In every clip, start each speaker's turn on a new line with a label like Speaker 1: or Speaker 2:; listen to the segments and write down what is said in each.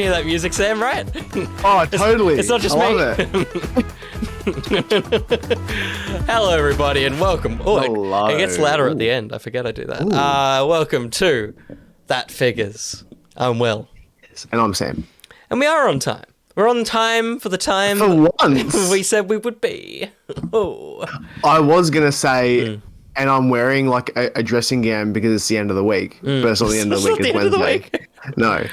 Speaker 1: hear that music, Sam, right?
Speaker 2: Oh, totally.
Speaker 1: It's not just
Speaker 2: I
Speaker 1: me.
Speaker 2: love it.
Speaker 1: Hello, everybody, and welcome. Oh,
Speaker 2: Hello.
Speaker 1: it gets louder at the
Speaker 2: Ooh.
Speaker 1: end. I forget I do that. Welcome to That Figures. I'm Will.
Speaker 2: And I'm Sam.
Speaker 1: And we are on time. We're on time for the time
Speaker 2: For once.
Speaker 1: we said we would be. Oh.
Speaker 2: I was going to say, and I'm wearing like a dressing gown because it's the end of the week. But it's not the end of the week, it's Wednesday. No.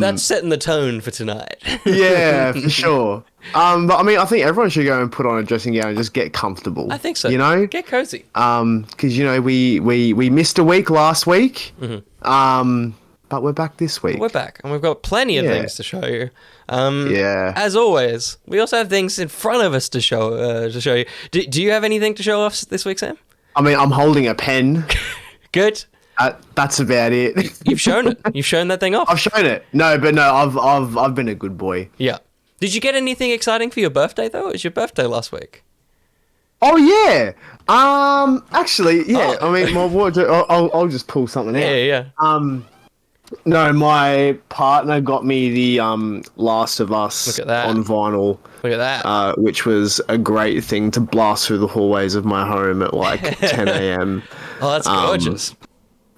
Speaker 1: That's setting the tone for tonight.
Speaker 2: Yeah, for sure. But I mean, I think everyone should go and put on a dressing gown and just get comfortable.
Speaker 1: I think so.
Speaker 2: You know?
Speaker 1: Get cozy.
Speaker 2: Because, you know, we missed a week last week. But we're back this week.
Speaker 1: We're back, and we've got plenty of things to show you.
Speaker 2: Yeah.
Speaker 1: As always, we also have things in front of us to show you. Do you have anything to show us this week, Sam?
Speaker 2: I mean, I'm holding a pen.
Speaker 1: Good.
Speaker 2: That's about it.
Speaker 1: You've shown it. You've shown that thing off.
Speaker 2: I've shown it. No, I've been a good boy.
Speaker 1: Yeah. Did you get anything exciting for your birthday though? It was your birthday last week.
Speaker 2: Oh yeah. Actually, yeah.
Speaker 1: Oh.
Speaker 2: I mean, my wardrobe. I'll just pull something out.
Speaker 1: Yeah.
Speaker 2: No, my partner got me the Last of Us
Speaker 1: Look at that.
Speaker 2: on vinyl.
Speaker 1: Look at that.
Speaker 2: Which was a great thing to blast through the hallways of my home at like 10 a.m.
Speaker 1: Oh, that's gorgeous.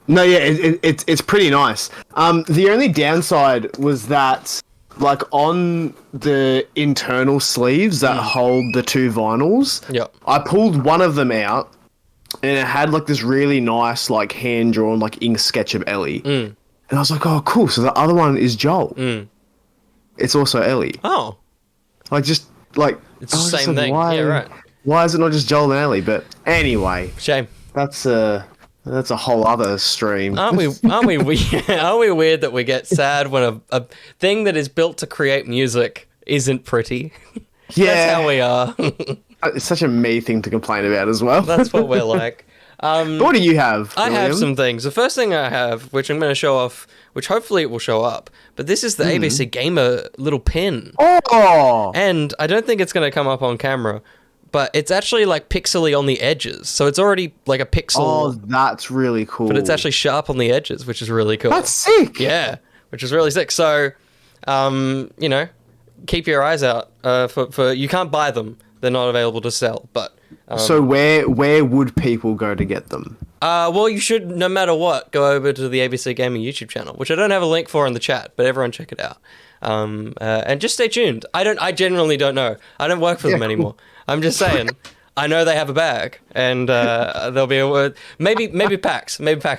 Speaker 2: No, yeah, it's pretty nice. The only downside was that, like, on the internal sleeves that hold the two vinyls,
Speaker 1: Yep.
Speaker 2: I pulled one of them out, and it had like this really nice, like, hand drawn, like, ink sketch of Ellie. And I was like, oh, cool. So the other one is Joel. It's also Ellie.
Speaker 1: Oh,
Speaker 2: Like, just like
Speaker 1: it's the
Speaker 2: I was just
Speaker 1: same
Speaker 2: like,
Speaker 1: thing.
Speaker 2: Why,
Speaker 1: Yeah, right.
Speaker 2: Why is it not just Joel and Ellie? But anyway,
Speaker 1: Shame.
Speaker 2: that's a whole other stream.
Speaker 1: Aren't we weird that we get sad when a thing that is built to create music isn't pretty?
Speaker 2: Yeah,
Speaker 1: That's how we are.
Speaker 2: It's such a me thing to complain about as well.
Speaker 1: That's what we're like.
Speaker 2: What do you have?
Speaker 1: I have
Speaker 2: William?
Speaker 1: some things. The first thing I have, which I'm going to show off, which hopefully it will show up, but this is the ABC Gamer little pin.
Speaker 2: Oh,
Speaker 1: And I don't think it's going to come up on camera, but it's actually like pixely on the edges. So it's already like a pixel,
Speaker 2: oh, that's really cool.
Speaker 1: but it's actually sharp on the edges, which is really cool.
Speaker 2: that's sick.
Speaker 1: Yeah, which is really sick. So, you know, keep your eyes out for you can't buy them. They're not available to sell, but...
Speaker 2: So where would people go to get them?
Speaker 1: Well, you should, no matter what, go over to the ABC Gaming YouTube channel, which I don't have a link for in the chat, but everyone check it out. And just stay tuned. I genuinely don't know. I don't work for them anymore. I'm just saying. I know they have a bag, and there'll be maybe PAX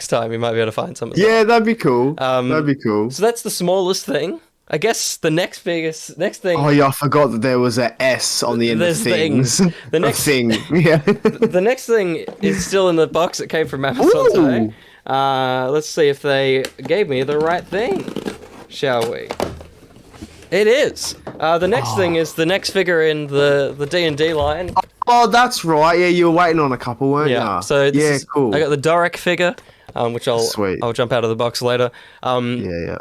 Speaker 1: time. You might be able to find some of them.
Speaker 2: Yeah, that'd be cool. That'd be cool.
Speaker 1: So that's the smallest thing. I guess the next thing.
Speaker 2: Oh yeah, I forgot that there was a S on the end
Speaker 1: There's
Speaker 2: of things.
Speaker 1: The next
Speaker 2: thing, yeah.
Speaker 1: The next thing is still in the box that came from Amazon today. Let's see if they gave me the right thing, shall we? It is. The next thing is the next figure in the D&D line.
Speaker 2: Oh, that's right. Yeah, you were waiting on a couple, weren't you?
Speaker 1: Yeah. So this is,
Speaker 2: cool.
Speaker 1: I got the Dorek figure, which I'll
Speaker 2: Sweet.
Speaker 1: jump out of the box later.
Speaker 2: Yeah.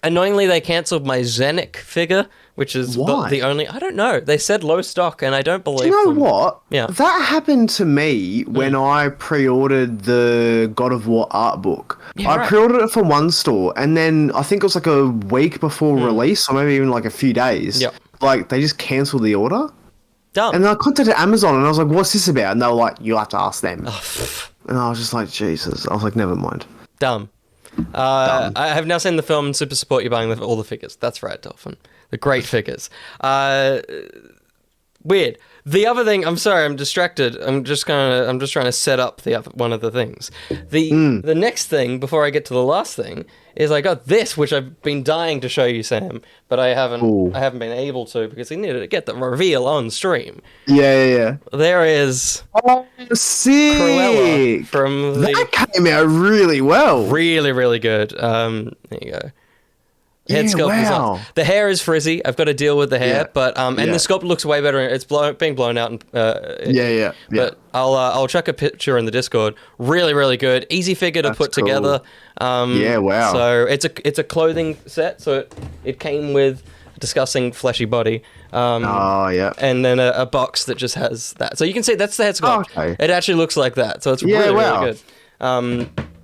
Speaker 1: Annoyingly, they cancelled my Zenik figure, which is
Speaker 2: Why?
Speaker 1: the only... I don't know. They said low stock, and I don't believe
Speaker 2: Do you know
Speaker 1: them.
Speaker 2: what?
Speaker 1: Yeah.
Speaker 2: That happened to me when I pre-ordered the God of War art book.
Speaker 1: Yeah,
Speaker 2: I
Speaker 1: right.
Speaker 2: pre-ordered it from one store, and then I think it was like a week before release, or maybe even like a few days.
Speaker 1: Yep.
Speaker 2: Like, they just cancelled the order.
Speaker 1: Dumb.
Speaker 2: And then I contacted Amazon, and I was like, what's this about? And they were like, you'll have to ask them. And I was just like, Jesus. I was like, never mind.
Speaker 1: Dumb. I have now seen the film and super support you buying all the figures. That's right, Dolphin. The great figures. Weird. The other thing, I'm sorry, I'm distracted. I'm just trying to set up the other one of the things. The next thing before I get to the last thing is I got this, which I've been dying to show you, Sam, but I haven't been able to because I needed to get the reveal on stream.
Speaker 2: Yeah.
Speaker 1: There is
Speaker 2: Oh, sick.
Speaker 1: Cruella from the
Speaker 2: That came out really well.
Speaker 1: really, really good. There you go. Head
Speaker 2: Yeah,
Speaker 1: sculpt
Speaker 2: wow.
Speaker 1: design. The hair is frizzy. I've got to deal with the hair,
Speaker 2: Yeah.
Speaker 1: but and
Speaker 2: Yeah.
Speaker 1: the sculpt looks way better. It's being blown out. And,
Speaker 2: Yeah.
Speaker 1: But I'll chuck a picture in the Discord. Really, really good. Easy figure to
Speaker 2: That's
Speaker 1: put
Speaker 2: cool.
Speaker 1: together.
Speaker 2: Yeah, wow.
Speaker 1: So it's a clothing set. So it came with a disgusting fleshy body.
Speaker 2: Oh, yeah.
Speaker 1: And then a box that just has that. So you can see that's the head sculpt.
Speaker 2: Okay.
Speaker 1: It actually looks like that. So it's
Speaker 2: Yeah,
Speaker 1: really,
Speaker 2: wow.
Speaker 1: really good.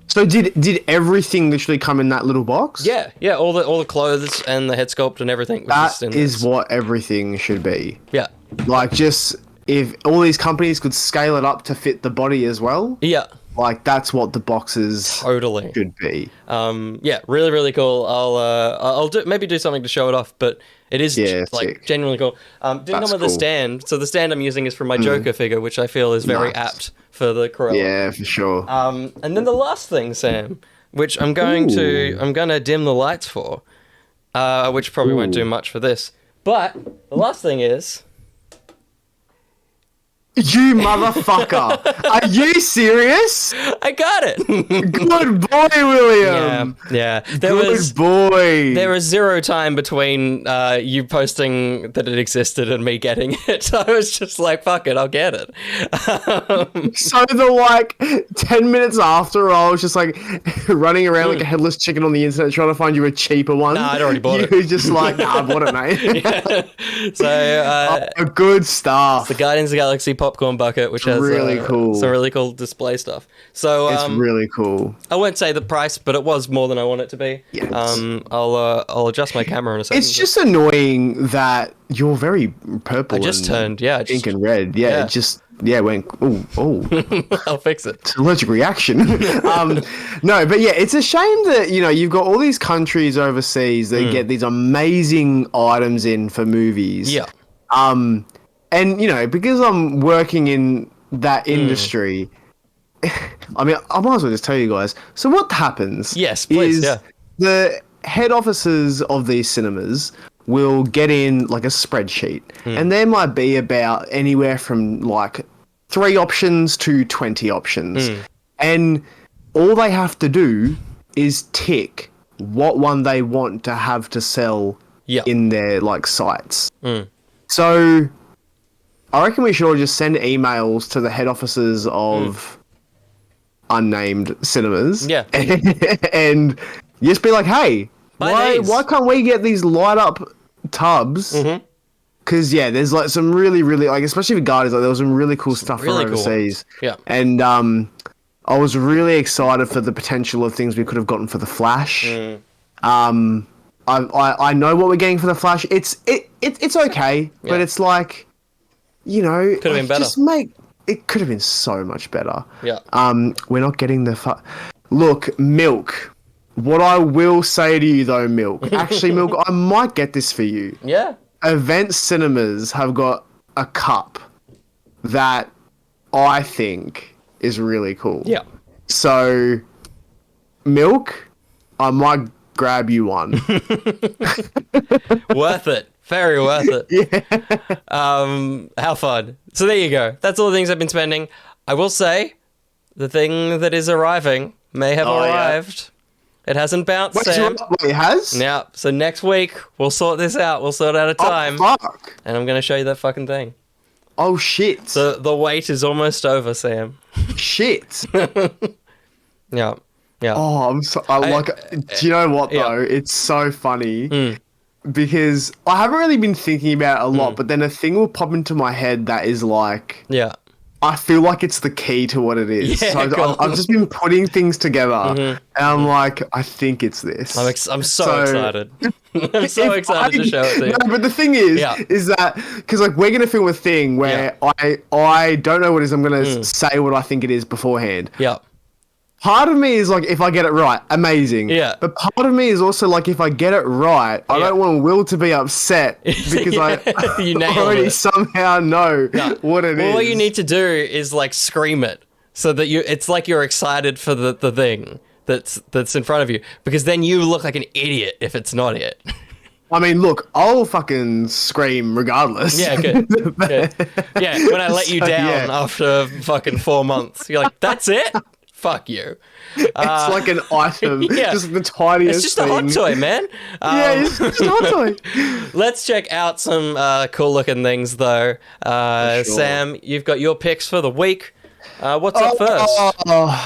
Speaker 2: So did everything literally come in that little box?
Speaker 1: Yeah, yeah, all the clothes and the head sculpt and everything was just in
Speaker 2: That is
Speaker 1: this.
Speaker 2: what everything should be.
Speaker 1: Yeah.
Speaker 2: Like, just if all these companies could scale it up to fit the body as well,
Speaker 1: Yeah.
Speaker 2: like that's what the boxes
Speaker 1: Totally.
Speaker 2: should be.
Speaker 1: Yeah, really, really cool. I'll do something to show it off, but it is
Speaker 2: sick.
Speaker 1: genuinely cool. Didn't come with a
Speaker 2: cool.
Speaker 1: stand, so the stand I'm using is from my Joker figure, which I feel is very
Speaker 2: Nice.
Speaker 1: apt for the Cruella.
Speaker 2: Yeah, for sure.
Speaker 1: And then the last thing, Sam, which I'm gonna dim the lights for, which probably won't do much for this. But the last thing is.
Speaker 2: You motherfucker! Are you serious?
Speaker 1: I got it.
Speaker 2: Good boy, William.
Speaker 1: Yeah.
Speaker 2: Good boy.
Speaker 1: There was zero time between you posting that it existed and me getting it. So I was just like, fuck it, I'll get it.
Speaker 2: So the 10 minutes after, I was just like running around like a headless chicken on the internet trying to find you a cheaper one.
Speaker 1: Nah, I'd already bought it.
Speaker 2: You were just like, nah, I bought it, mate.
Speaker 1: Yeah. So
Speaker 2: Good stuff.
Speaker 1: the Guardians of the Galaxy popcorn bucket, which has
Speaker 2: really cool.
Speaker 1: some really cool display stuff. So
Speaker 2: It's really cool.
Speaker 1: I won't say the price, but it was more than I want it to be.
Speaker 2: Yes.
Speaker 1: I'll adjust my camera in a second.
Speaker 2: It's just annoying that you're very purple.
Speaker 1: I just turned, yeah,
Speaker 2: pink and red. Yeah, it just went. Oh.
Speaker 1: I'll fix it.
Speaker 2: It's an allergic reaction. No, but yeah, it's a shame that you've got all these countries overseas that get these amazing items in for movies.
Speaker 1: Yeah.
Speaker 2: And because I'm working in that industry, I mean, I might as well just tell you guys. So what happens?
Speaker 1: Yes, please.
Speaker 2: Is
Speaker 1: Yeah.
Speaker 2: the head offices of these cinemas will get in like a spreadsheet, and there might be about anywhere from like 3 options to 20 options, and all they have to do is tick what one they want to have to sell in their like sites. So I reckon we should all just send emails to the head offices of unnamed cinemas.
Speaker 1: Yeah.
Speaker 2: And just be like, hey, why can't we get these light up tubs? Because, there's like some really, really, like, especially with Guardians, like, there was some really cool stuff
Speaker 1: really
Speaker 2: from
Speaker 1: cool
Speaker 2: overseas.
Speaker 1: Yeah.
Speaker 2: And I was really excited for the potential of things we could have gotten for the Flash. I know what we're getting for the Flash. It's okay, but it's like,
Speaker 1: could have been better.
Speaker 2: It could have been so much better.
Speaker 1: Yeah.
Speaker 2: We're not getting the look, Milk. What I will say to you though, Milk. Actually, Milk, I might get this for you.
Speaker 1: Yeah.
Speaker 2: Event Cinemas have got a cup that I think is really cool.
Speaker 1: Yeah.
Speaker 2: So, Milk, I might grab you one.
Speaker 1: Worth it. Very worth it.
Speaker 2: Yeah.
Speaker 1: How fun. So there you go. That's all the things I've been spending. I will say, the thing that is arriving may have arrived. It hasn't bounced, Sam.
Speaker 2: Wait, it has?
Speaker 1: Yeah. So next week, we'll sort this out. We'll sort out a time.
Speaker 2: Oh, fuck.
Speaker 1: And I'm going to show you that fucking thing.
Speaker 2: Oh, shit.
Speaker 1: So the wait is almost over, Sam.
Speaker 2: Shit.
Speaker 1: Yeah. Yeah.
Speaker 2: Oh, do you know what, though? It's so funny. Because I haven't really been thinking about it a lot, but then a thing will pop into my head that is like...
Speaker 1: Yeah.
Speaker 2: I feel like it's the key to what it is.
Speaker 1: Yeah,
Speaker 2: so I've just been putting things together, and I'm like, I think it's this.
Speaker 1: I'm so excited. I'm so excited to show it to you.
Speaker 2: No, but the thing is that because like we're gonna film a thing where I don't know what it is. I'm gonna say what I think it is beforehand.
Speaker 1: Yeah.
Speaker 2: Part of me is like, if I get it right, amazing.
Speaker 1: Yeah.
Speaker 2: But part of me is also like, if I get it right, I don't want Will to be upset because
Speaker 1: You nailed
Speaker 2: I already
Speaker 1: it.
Speaker 2: somehow know what it is.
Speaker 1: Well, what you need to do is like scream it so that it's like you're excited for the thing that's in front of you, because then you look like an idiot if it's not it.
Speaker 2: I mean, look, I'll fucking scream regardless.
Speaker 1: Yeah, good. Yeah, when I let you down after fucking 4 months, you're like, that's it? Fuck you.
Speaker 2: It's like an item. Just the tiniest
Speaker 1: It's just a hot toy, man.
Speaker 2: it's just a hot toy.
Speaker 1: Let's check out some cool looking things, though.
Speaker 2: Sure.
Speaker 1: Sam, you've got your picks for the week. What's up first?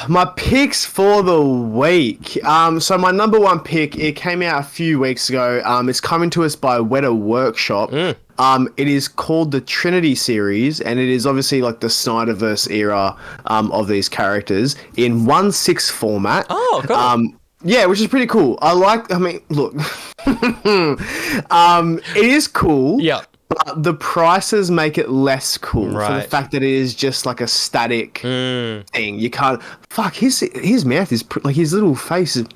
Speaker 2: My picks for the week. So my number one pick, it came out a few weeks ago. It's coming to us by Weta Workshop. It is called the Trinity series, and it is obviously like the Snyderverse era of these characters in 1/6 format.
Speaker 1: Oh, cool.
Speaker 2: Yeah, which is pretty cool. I mean, look, it is cool.
Speaker 1: Yeah.
Speaker 2: But the prices make it less cool for the
Speaker 1: Right.
Speaker 2: fact that it is just like a static thing. You can't. Fuck, his mouth is like his little face is.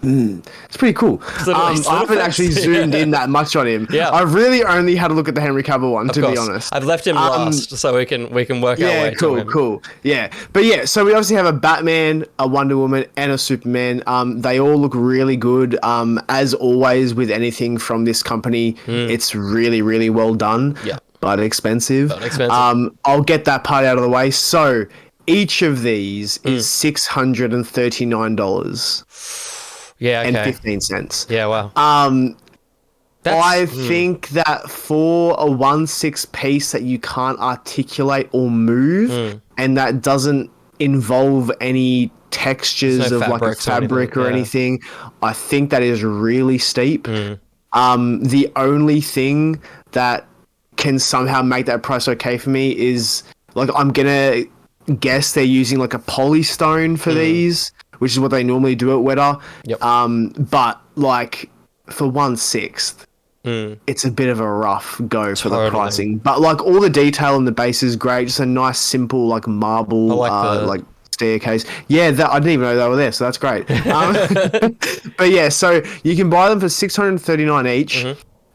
Speaker 2: It's pretty cool.
Speaker 1: His
Speaker 2: I haven't
Speaker 1: face.
Speaker 2: actually zoomed in that much on him.
Speaker 1: Yeah.
Speaker 2: I've really only had a look at the Henry Cavill one, to be
Speaker 1: Course.
Speaker 2: honest.
Speaker 1: I've left him last, so we can work our way to him.
Speaker 2: Cool. Yeah, but yeah, so we obviously have a Batman, a Wonder Woman, and a Superman. They all look really good. As always with anything from this company, it's really, really well done.
Speaker 1: Yeah.
Speaker 2: But expensive. I'll get that part out of the way. So each of these is $639
Speaker 1: Yeah.
Speaker 2: and
Speaker 1: Okay.
Speaker 2: 15 cents.
Speaker 1: Yeah. Wow.
Speaker 2: I think that for a 1/6 piece that you can't articulate or move, and that doesn't involve any textures
Speaker 1: There's no
Speaker 2: of like a
Speaker 1: fabrics or
Speaker 2: fabric or
Speaker 1: anything,
Speaker 2: anything, I think that is really steep. The only thing that can somehow make that price okay for me is like I'm gonna guess they're using like a polystone for these, which is what they normally do at Weta.
Speaker 1: Yep.
Speaker 2: But like for 1/6, it's a bit of a rough go for the pricing. But like all the detail in the base is great. Just a nice simple like marble like staircase. Yeah, that I didn't even know they were there, so that's great. But yeah, so you can buy them for $639 each.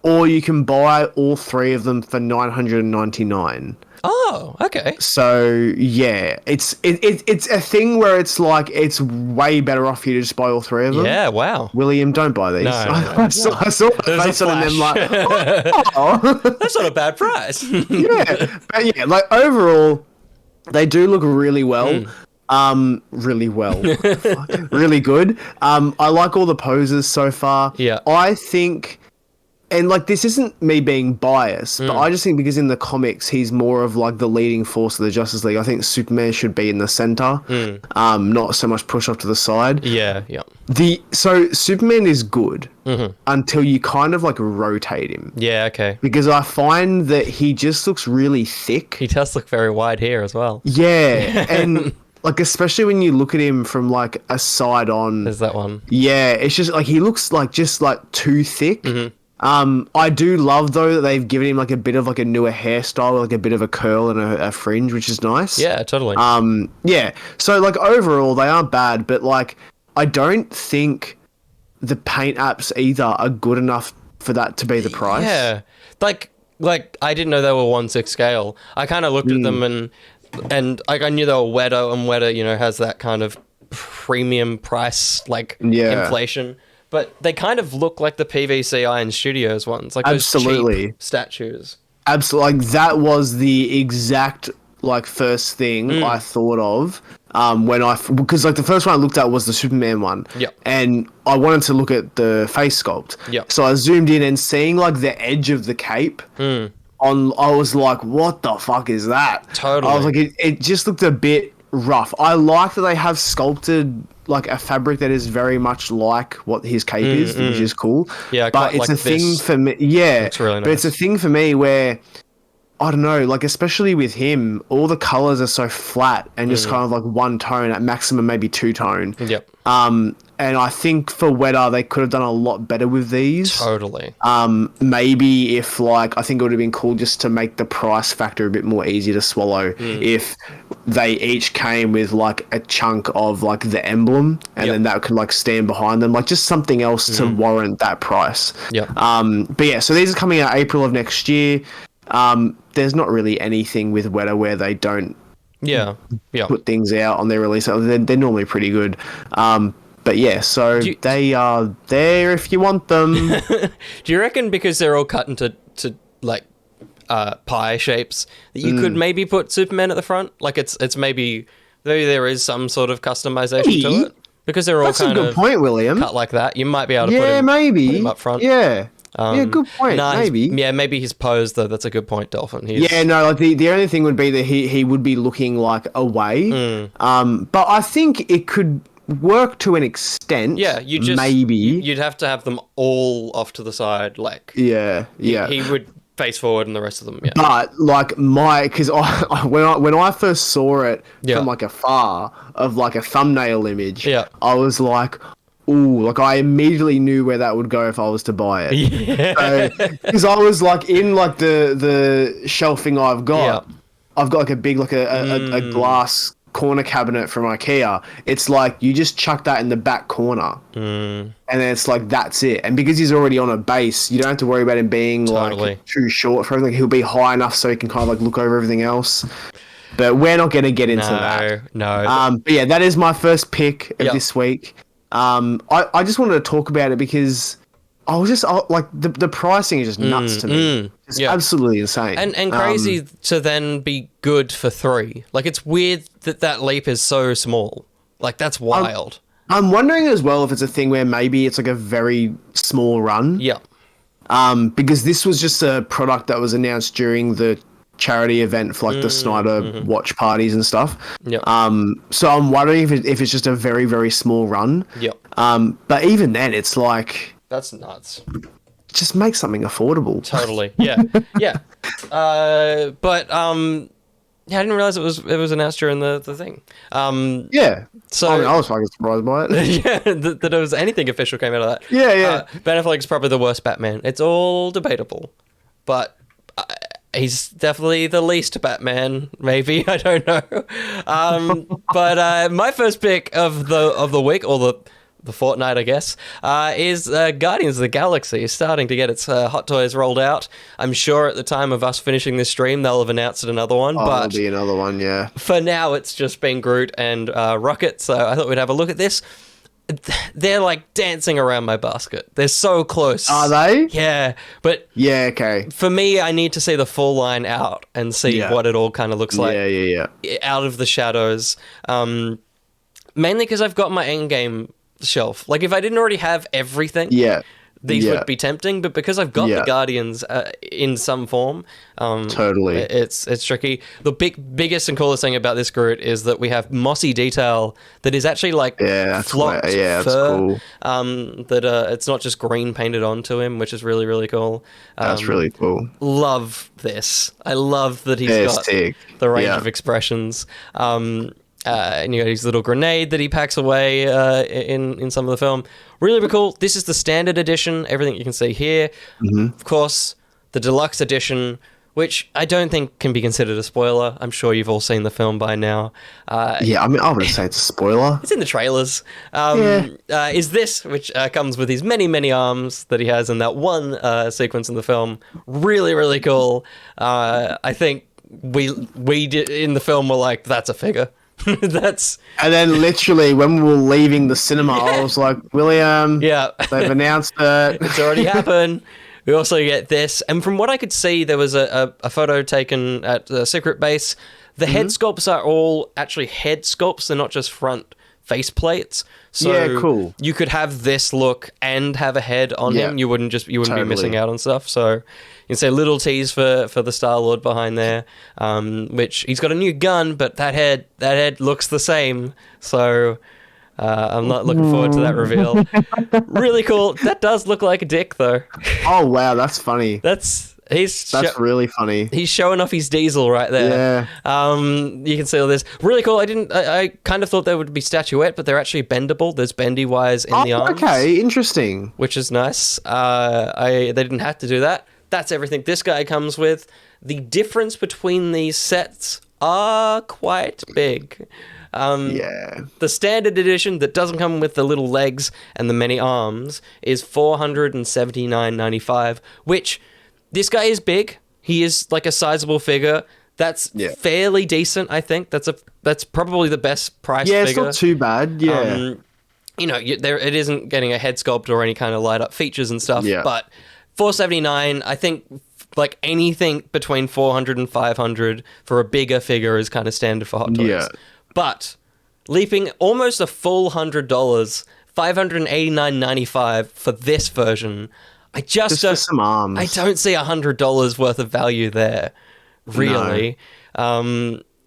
Speaker 2: Or you can buy all three of them for $999.
Speaker 1: Oh, okay.
Speaker 2: So yeah, it's a thing where it's like it's way better off you to just buy all three of them.
Speaker 1: Yeah. Wow.
Speaker 2: William, don't buy these.
Speaker 1: No.
Speaker 2: I saw the face on them like, oh.
Speaker 1: That's not a bad price.
Speaker 2: Yeah, but yeah, like overall, they do look really well. Really well, really good. I like all the poses so far.
Speaker 1: Yeah.
Speaker 2: I think. And, like, this isn't me being biased, but I just think because in the comics, he's more of, like, the leading force of the Justice League. I think Superman should be in the center, not so much push off to the side.
Speaker 1: Yeah.
Speaker 2: So, Superman is good until you kind of, like, rotate him.
Speaker 1: Yeah. Okay.
Speaker 2: Because I find that he just looks really thick.
Speaker 1: He does look very wide here as well.
Speaker 2: Yeah, and... Like, especially when you look at him from, like, a side on...
Speaker 1: There's that one.
Speaker 2: Yeah, it's just, like, he looks, like, just, like, too thick. I do love though that they've given him like a bit of like a newer hairstyle, like a bit of a curl and a fringe, which is nice.
Speaker 1: Yeah, totally.
Speaker 2: Yeah. So like overall, they aren't bad, but like I don't think the paint apps either are good enough for that to be the price.
Speaker 1: Yeah, like I didn't know they were 1/6 scale. I kind of looked at them and like I knew they were Weta, and Weta, you know, has that kind of premium price like inflation. But they kind of look like the PVC Iron Studios ones, like those cheap statues.
Speaker 2: Absolutely, like that was the exact like first thing I thought of because like the first one I looked at was the Superman one.
Speaker 1: Yep.
Speaker 2: And I wanted to look at the face sculpt.
Speaker 1: Yep.
Speaker 2: So I zoomed in and seeing like the edge of the cape. I was like, what the fuck is that?
Speaker 1: Totally.
Speaker 2: I was like, it just looked a bit rough. I like that they have sculpted like a fabric that is very much like what his cape is, which is cool.
Speaker 1: Yeah,
Speaker 2: but it's
Speaker 1: like
Speaker 2: a thing for me. Yeah,
Speaker 1: it's really nice.
Speaker 2: But it's a thing for me where I don't know, like especially with him, all the colors are so flat and just kind of like one tone at maximum, maybe two tone.
Speaker 1: Yep.
Speaker 2: And I think for Weta, they could have done a lot better with these.
Speaker 1: Totally.
Speaker 2: Maybe if like, I think it would have been cool just to make the price factor a bit more easy to swallow if they each came with like a chunk of like the emblem and then that could like stand behind them, like just something else to warrant that price.
Speaker 1: Yeah.
Speaker 2: But yeah, so these are coming out April of next year. There's not really anything with Weta where they don't put things out on their release. They're normally pretty good. But yeah, so they are there if you want them.
Speaker 1: Do you reckon because they're all cut into like pie shapes that you could maybe put Superman at the front? Like it's maybe there is some sort of customization to it because they're all
Speaker 2: That's
Speaker 1: kind
Speaker 2: a good
Speaker 1: of
Speaker 2: point, William.
Speaker 1: cut like that. You might be able to put him up front.
Speaker 2: Yeah. Yeah, good point. Maybe.
Speaker 1: Maybe his pose though. That's a good point, Dolphin.
Speaker 2: Yeah, no, like the only thing would be that he would be looking like away. But I think it could work to an extent.
Speaker 1: Yeah,
Speaker 2: maybe
Speaker 1: you'd have to have them all off to the side, like
Speaker 2: yeah.
Speaker 1: He would face forward, and the rest of them. Yeah,
Speaker 2: but like because when I first saw it from like afar of like a thumbnail image, I was like, ooh, like I immediately knew where that would go if I was to buy it. Yeah, because I was like in like the shelving I've got like a big like a glass corner cabinet from IKEA. It's like you just chuck that in the back corner, and then it's like that's it. And because he's already on a base, you don't have to worry about him being like too short for everything. He'll be high enough so he can kind of like look over everything else. But we're not going to get into that.
Speaker 1: No.
Speaker 2: But yeah, that is my first pick of this week. I just wanted to talk about it because I was just like the pricing is just nuts to me. It's absolutely insane
Speaker 1: and crazy to then be good for 3. Like it's weird that leap is so small. Like that's wild.
Speaker 2: I'm wondering as well if it's a thing where maybe it's like a very small run.
Speaker 1: Yeah.
Speaker 2: Because this was just a product that was announced during the charity event for like the Snyder watch parties and stuff.
Speaker 1: Yep.
Speaker 2: So I'm wondering if it's just a very, very small run.
Speaker 1: Yep.
Speaker 2: But even then, it's like
Speaker 1: that's nuts.
Speaker 2: Just make something affordable.
Speaker 1: Totally. Yeah. Yeah. Yeah, I didn't realize it was announced during the thing.
Speaker 2: Yeah.
Speaker 1: So
Speaker 2: I was fucking surprised by it.
Speaker 1: Yeah, that there was anything official came out of that.
Speaker 2: Yeah.
Speaker 1: Ben Affleck's probably the worst Batman. It's all debatable, but he's definitely the least Batman. Maybe I don't know. But my first pick of the week or the fortnight, I guess, is Guardians of the Galaxy starting to get its Hot Toys rolled out. I'm sure at the time of us finishing this stream, they'll have announced another one.
Speaker 2: There'll be another one, yeah.
Speaker 1: For now, it's just been Groot and Rocket, so I thought we'd have a look at this. They're like dancing around my basket. They're so close.
Speaker 2: Are they?
Speaker 1: Yeah, but
Speaker 2: yeah, okay.
Speaker 1: For me, I need to see the full line out and see what it all kind of looks like.
Speaker 2: Yeah.
Speaker 1: Out of the shadows. Mainly because I've got my Endgame shelf. Like if I didn't already have everything, these would be tempting. But because I've got the Guardians in some form,
Speaker 2: totally,
Speaker 1: it's tricky. The biggest and coolest thing about this Groot is that we have mossy detail that is actually like flocked fur.
Speaker 2: That's cool.
Speaker 1: That it's not just green painted onto him, which is really really cool.
Speaker 2: That's really cool.
Speaker 1: Love this. I love that he's got the range of expressions. And you got his little grenade that he packs away in some of the film. Really, really cool. This is the standard edition, everything you can see here. Of course, the deluxe edition, which I don't think can be considered a spoiler. I'm sure you've all seen the film by now.
Speaker 2: I mean, I would say it's a spoiler.
Speaker 1: It's in the trailers. Is this, which comes with his many, many arms that he has in that one sequence in the film. Really, really cool. I think we did in the film were like, that's a figure. And
Speaker 2: then literally when we were leaving the cinema, I was like, William, they've announced it.
Speaker 1: It's already happened. We also get this. And from what I could see, there was a photo taken at the Secret Base. The head sculpts are all actually head sculpts. They're not just front face plates. So
Speaker 2: cool.
Speaker 1: You could have this look and have a head on him. You wouldn't be missing out on stuff. So you can say little tease for the Star-Lord behind there, which he's got a new gun, but that head looks the same. So I'm not looking forward to that reveal. Really cool. That does look like a dick, though.
Speaker 2: Oh wow, that's funny.
Speaker 1: That's
Speaker 2: really funny.
Speaker 1: He's showing off his diesel right there.
Speaker 2: Yeah.
Speaker 1: You can see all this. Really cool. I kind of thought they would be statuette, but they're actually bendable. There's bendy wires in the arms.
Speaker 2: Okay, interesting.
Speaker 1: Which is nice. They didn't have to do that. That's everything this guy comes with. The difference between these sets are quite big. The standard edition that doesn't come with the little legs and the many arms is $479.95, which this guy is big. He is like a sizable figure. That's fairly decent, I think. That's probably the best price figure.
Speaker 2: Yeah, it's not too bad. Yeah.
Speaker 1: It isn't getting a head sculpt or any kind of light up features and stuff. Yeah. But $479, I think like anything between $400 and $500 for a bigger figure is kind of standard for Hot Toys. Yeah. But leaping almost a full $100, $589.95 for this version, I just
Speaker 2: for some arms.
Speaker 1: I don't see $100 worth of value there, really.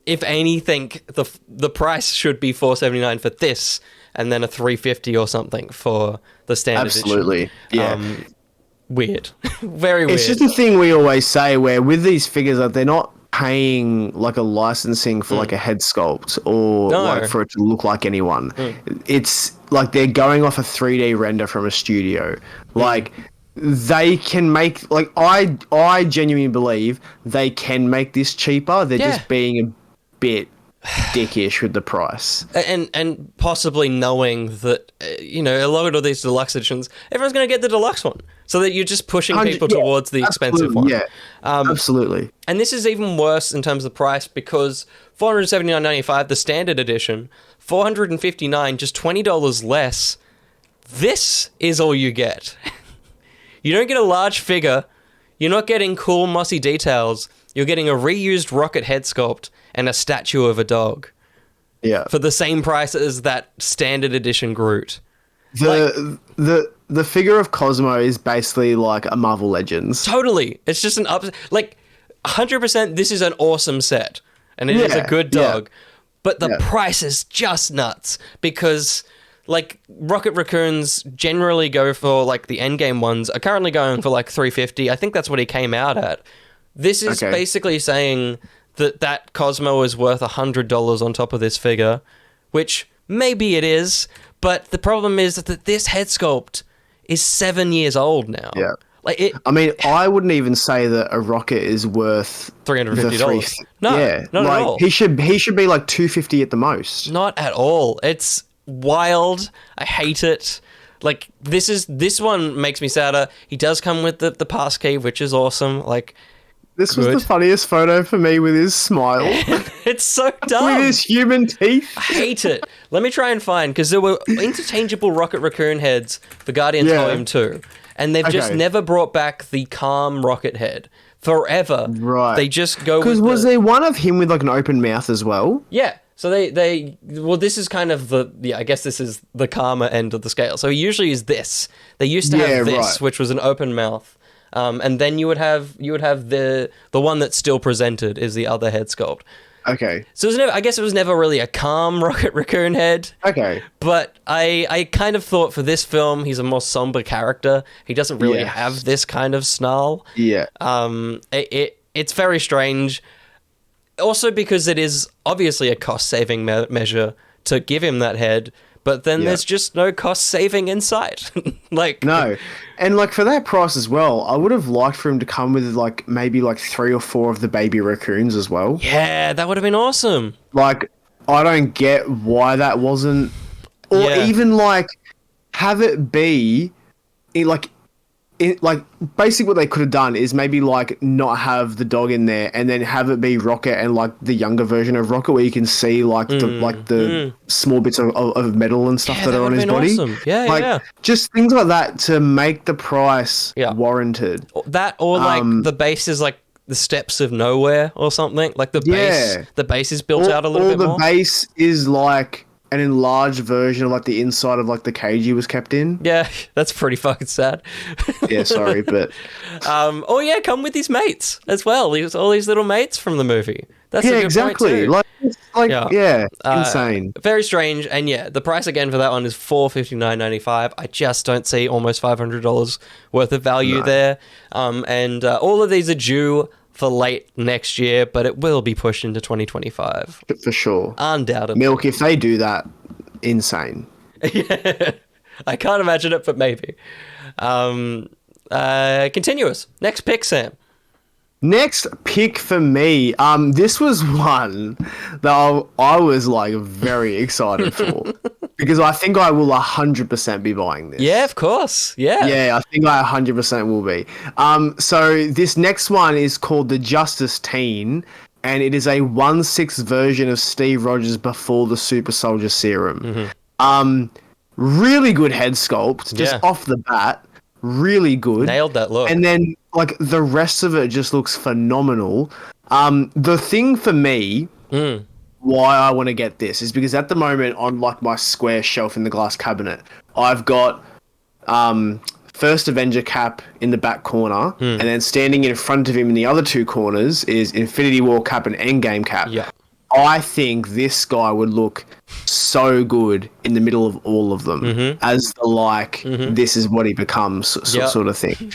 Speaker 1: If anything, the price should be $479 for this, and then a $350 or something for the standard
Speaker 2: Absolutely.
Speaker 1: edition.
Speaker 2: Yeah.
Speaker 1: Weird. Very weird.
Speaker 2: It's just a thing we always say where with these figures, like, they're not paying like a licensing for like a head sculpt or like for it to look like anyone. It's like they're going off a 3D render from a studio. Like they can make, like, I genuinely believe they can make this cheaper. They're just being a bit dickish with the price,
Speaker 1: and possibly knowing that a lot of these deluxe editions, everyone's going to get the deluxe one, so that you're just pushing people towards the expensive one.
Speaker 2: Absolutely.
Speaker 1: And this is even worse in terms of the price, because $479.95 the standard edition, $459, just $20 less. This is all you get. You don't get a large figure. You're not getting cool mossy details. You're getting a reused rocket head sculpt and a statue of a dog.
Speaker 2: Yeah.
Speaker 1: For the same price as that standard edition Groot.
Speaker 2: The figure of Cosmo is basically like a Marvel Legends.
Speaker 1: Totally. It's just 100% this is an awesome set. And it is a good dog. But the price is just nuts, because like Rocket Raccoons generally go for, like, the endgame ones are currently going for like $350. I think that's what he came out at. This is basically saying that Cosmo is worth $100 on top of this figure, which maybe it is, but the problem is that this head sculpt is 7 years old now. Yeah. Like
Speaker 2: I mean, I wouldn't even say that a rocket is worth
Speaker 1: $350. No, not at all.
Speaker 2: He should be like $250 at the most.
Speaker 1: Not at all. It's wild. I hate it. Like, this one makes me sadder. He does come with the pass key, which is awesome. Like,
Speaker 2: this was the funniest photo for me with his smile.
Speaker 1: It's so dumb.
Speaker 2: With his human teeth.
Speaker 1: I hate it. Let me try and find, because there were interchangeable Rocket Raccoon heads for Guardians Volume 2, and they've just never brought back the calm Rocket head. Forever. Right. They just go with
Speaker 2: Because was there one of him with like an open mouth as well?
Speaker 1: Yeah. So well, this is kind of I guess this is the calmer end of the scale. So he usually is this. They used to have this, which was an open mouth. And then you would have the one that's still presented is the other head sculpt.
Speaker 2: Okay.
Speaker 1: So I guess it was never really a calm Rocket Raccoon head.
Speaker 2: Okay.
Speaker 1: But I kind of thought for this film he's a more somber character. He doesn't really have this kind of snarl.
Speaker 2: Yeah.
Speaker 1: It's very strange. Also because it is obviously a cost-saving measure to give him that head. But then there's just no cost saving in sight.
Speaker 2: No. And like for that price as well, I would have liked for him to come with like maybe like 3 or 4 of the baby raccoons as well.
Speaker 1: Yeah, that would have been awesome.
Speaker 2: Like, I don't get why that wasn't, or even like have it be basically what they could have done is maybe like not have the dog in there and then have it be Rocket and like the younger version of Rocket where you can see like the small bits of metal and stuff that are on his body.
Speaker 1: Awesome. Yeah,
Speaker 2: just things like that to make the price warranted.
Speaker 1: That or like the base is like the steps of nowhere or something. Like the base is built out a little bit more.
Speaker 2: Or the base is like an enlarged version of like the inside of like the cage he was kept in.
Speaker 1: Yeah, that's pretty fucking sad.
Speaker 2: Yeah, sorry, but
Speaker 1: come with his mates as well. All these little mates from the movie. That's a good
Speaker 2: exactly.
Speaker 1: Point too.
Speaker 2: Insane.
Speaker 1: Very strange, and the price again for that one is $459.95. I just don't see almost $500 worth of value there. And all of these are due for late next year, but it will be pushed into 2025.
Speaker 2: For sure.
Speaker 1: Undoubtedly.
Speaker 2: Milk, if they do that, insane.
Speaker 1: Yeah. I can't imagine it, but maybe. Continuous. Next pick, Sam.
Speaker 2: Next pick for me, this was one that I was like very excited for because I think I will 100% be buying this.
Speaker 1: Yeah, of course. Yeah.
Speaker 2: Yeah, I think I 100% will be. So this next one is called the Justice Teen, and it is a 1/6 version of Steve Rogers before the Super Soldier Serum. Really good head sculpt, just off the bat. Really good.
Speaker 1: Nailed that look.
Speaker 2: And then like the rest of it just looks phenomenal. The thing for me, why I want to get this is because at the moment on like my square shelf in the glass cabinet, I've got First Avenger Cap in the back corner, and then standing in front of him in the other two corners is Infinity War Cap and Endgame Cap.
Speaker 1: Yeah.
Speaker 2: I think this guy would look so good in the middle of all of them as the this is what he becomes sort of thing.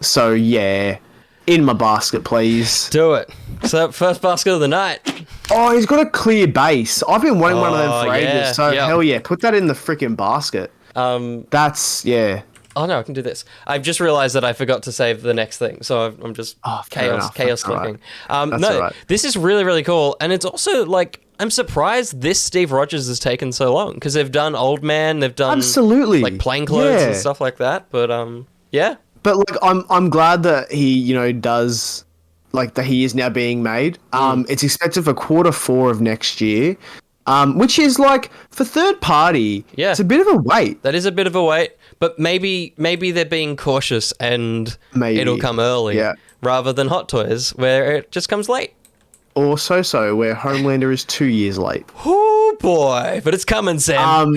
Speaker 2: So yeah, in my basket, please.
Speaker 1: Do it. So first basket of the night.
Speaker 2: Oh, he's got a clear base. I've been wanting one of them for ages. So hell yeah, put that in the freaking basket. That's
Speaker 1: Oh no, I can do this. I've just realized that I forgot to save the next thing, so I'm just chaos clicking.
Speaker 2: Right.
Speaker 1: This is really, really cool, and it's also like I'm surprised this Steve Rogers has taken so long because they've done Old Man, they've done
Speaker 2: absolutely
Speaker 1: like plainclothes and stuff like that. But yeah.
Speaker 2: But like I'm glad that he does like that he is now being made. It's expected for Q4 of next year. Which is like for third party, it's a bit of a wait.
Speaker 1: That is a bit of a wait, but maybe they're being cautious and it'll come early rather than Hot Toys where it just comes late.
Speaker 2: Or So where Homelander is 2 years late.
Speaker 1: Oh boy, but it's coming, Sam.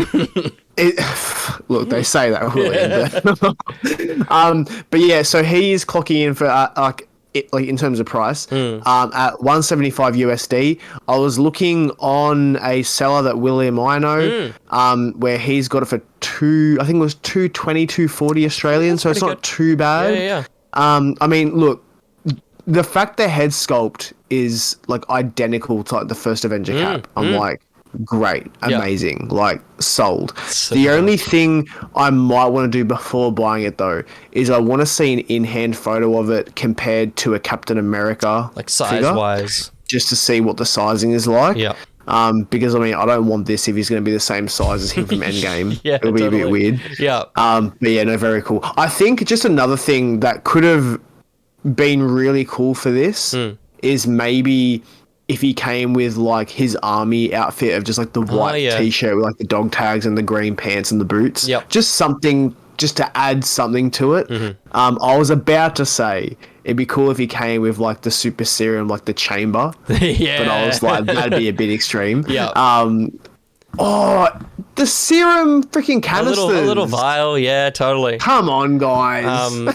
Speaker 2: Look, they say that, but yeah, so he is clocking in for like in terms of price, at $175 USD. I was looking on a seller that William I know, where he's got it for I think it was 220, 240 Australian, so it's not too bad.
Speaker 1: Yeah.
Speaker 2: I mean, look, the fact the head sculpt is like identical to like the first Avenger Cap, I'm like, great, amazing, like sold. The only thing I might want to do before buying it though is I want to see an in-hand photo of it compared to a Captain America,
Speaker 1: like size-wise,
Speaker 2: just to see what the sizing is like.
Speaker 1: Yeah.
Speaker 2: Because I mean, I don't want this if he's going to be the same size as him from Endgame. It'll be a bit weird.
Speaker 1: Yeah.
Speaker 2: But yeah, no, very cool. I think just another thing that could have been really cool for this is maybe if he came with like his army outfit of just like the white t-shirt with like the dog tags and the green pants and the boots.
Speaker 1: Yep.
Speaker 2: Just something, just to add something to it. I was about to say it'd be cool if he came with like the super serum, like the chamber. But I was like, that'd be a bit extreme.
Speaker 1: Yeah.
Speaker 2: The serum freaking canisters.
Speaker 1: A little vial, yeah, totally.
Speaker 2: Come on, guys.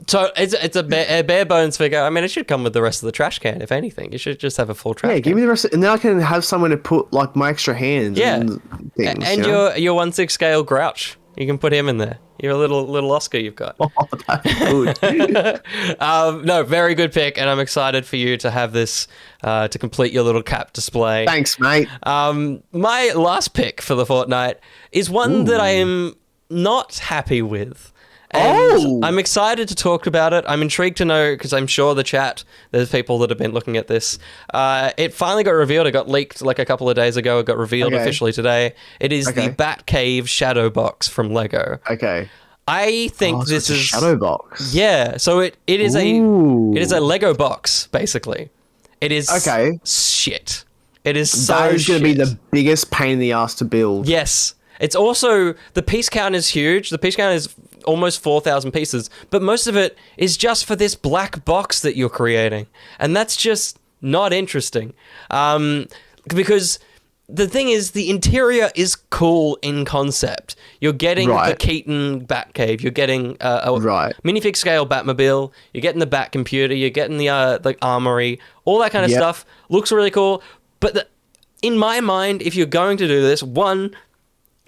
Speaker 1: So it's a bare bones figure. I mean, it should come with the rest of the trash can, if anything. You should just have a full trash can.
Speaker 2: Give me the rest, and then I can have someone to put like my extra hands. And things.
Speaker 1: And your 1/6 scale Grouch. You can put him in there. You're a little Oscar you've got.
Speaker 2: Oh, that's good.
Speaker 1: No, very good pick, and I'm excited for you to have this to complete your little cap display.
Speaker 2: Thanks, mate.
Speaker 1: My last pick for the fortnight is one that I am not happy with. And I'm excited to talk about it. I'm intrigued to know, because I'm sure the chat, there's people that have been looking at this. It finally got revealed. It got leaked like a couple of days ago. It got revealed officially today. It is the Batcave Shadow Box from Lego.
Speaker 2: Okay.
Speaker 1: I think this is
Speaker 2: a shadow box.
Speaker 1: Yeah. So it is a Lego box, basically. It is shit. It is so
Speaker 2: That is going to be
Speaker 1: shit.
Speaker 2: the biggest pain in the ass to build.
Speaker 1: Yes. It's also, the piece count is huge. The piece count is almost 4,000 pieces, but most of it is just for this black box that you're creating. And that's just not interesting. Because the thing is, the interior is cool in concept. You're getting the Keaton Batcave. You're getting a minifig scale Batmobile. You're getting the Bat computer. You're getting the armory. All that kind of stuff. Looks really cool. But in my mind, if you're going to do this, one,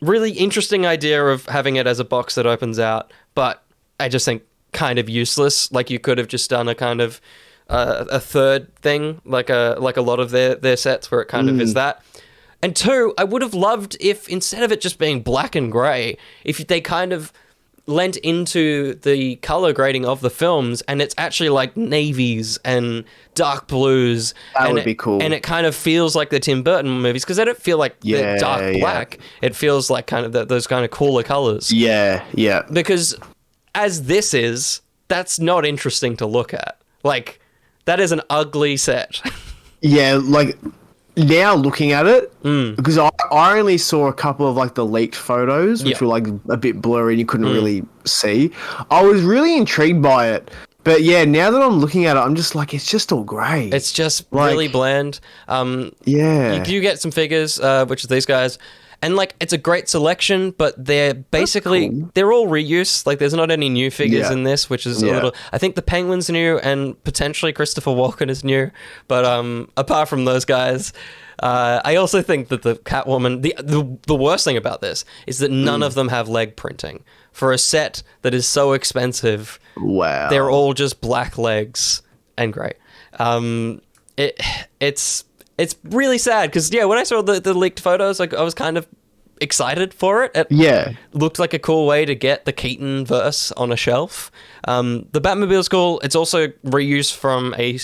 Speaker 1: really interesting idea of having it as a box that opens out, but I just think kind of useless. Like you could have just done a kind of a third thing, like a lot of their sets where it kind of is that. And two, I would have loved if instead of it just being black and grey, if they kind of lent into the color grading of the films and it's actually like navies and dark blues.
Speaker 2: That would be cool.
Speaker 1: And it kind of feels like the Tim Burton movies because they don't feel like they're dark black. It feels like kind of those kind of cooler colors.
Speaker 2: Yeah.
Speaker 1: Because as this is, that's not interesting to look at. Like, that is an ugly set.
Speaker 2: Yeah, like now looking at it, because I only saw a couple of like the leaked photos, which were like a bit blurry and you couldn't really see. I was really intrigued by it. But yeah, now that I'm looking at it, I'm just like, it's just all grey.
Speaker 1: It's just really bland. You do get some figures, which is these guys. And like, it's a great selection, but they're basically, they're all reuse. Like, there's not any new figures in this, which is a little, I think the Penguin's new and potentially Christopher Walken is new. But apart from those guys, I also think that the Catwoman, the worst thing about this is that none of them have leg printing. For a set that is so expensive, they're all just black legs and grey. It's really sad because when I saw the leaked photos, like I was kind of excited for it. It looked like a cool way to get the Keaton verse on a shelf. The Batmobile's cool. It's also reused from a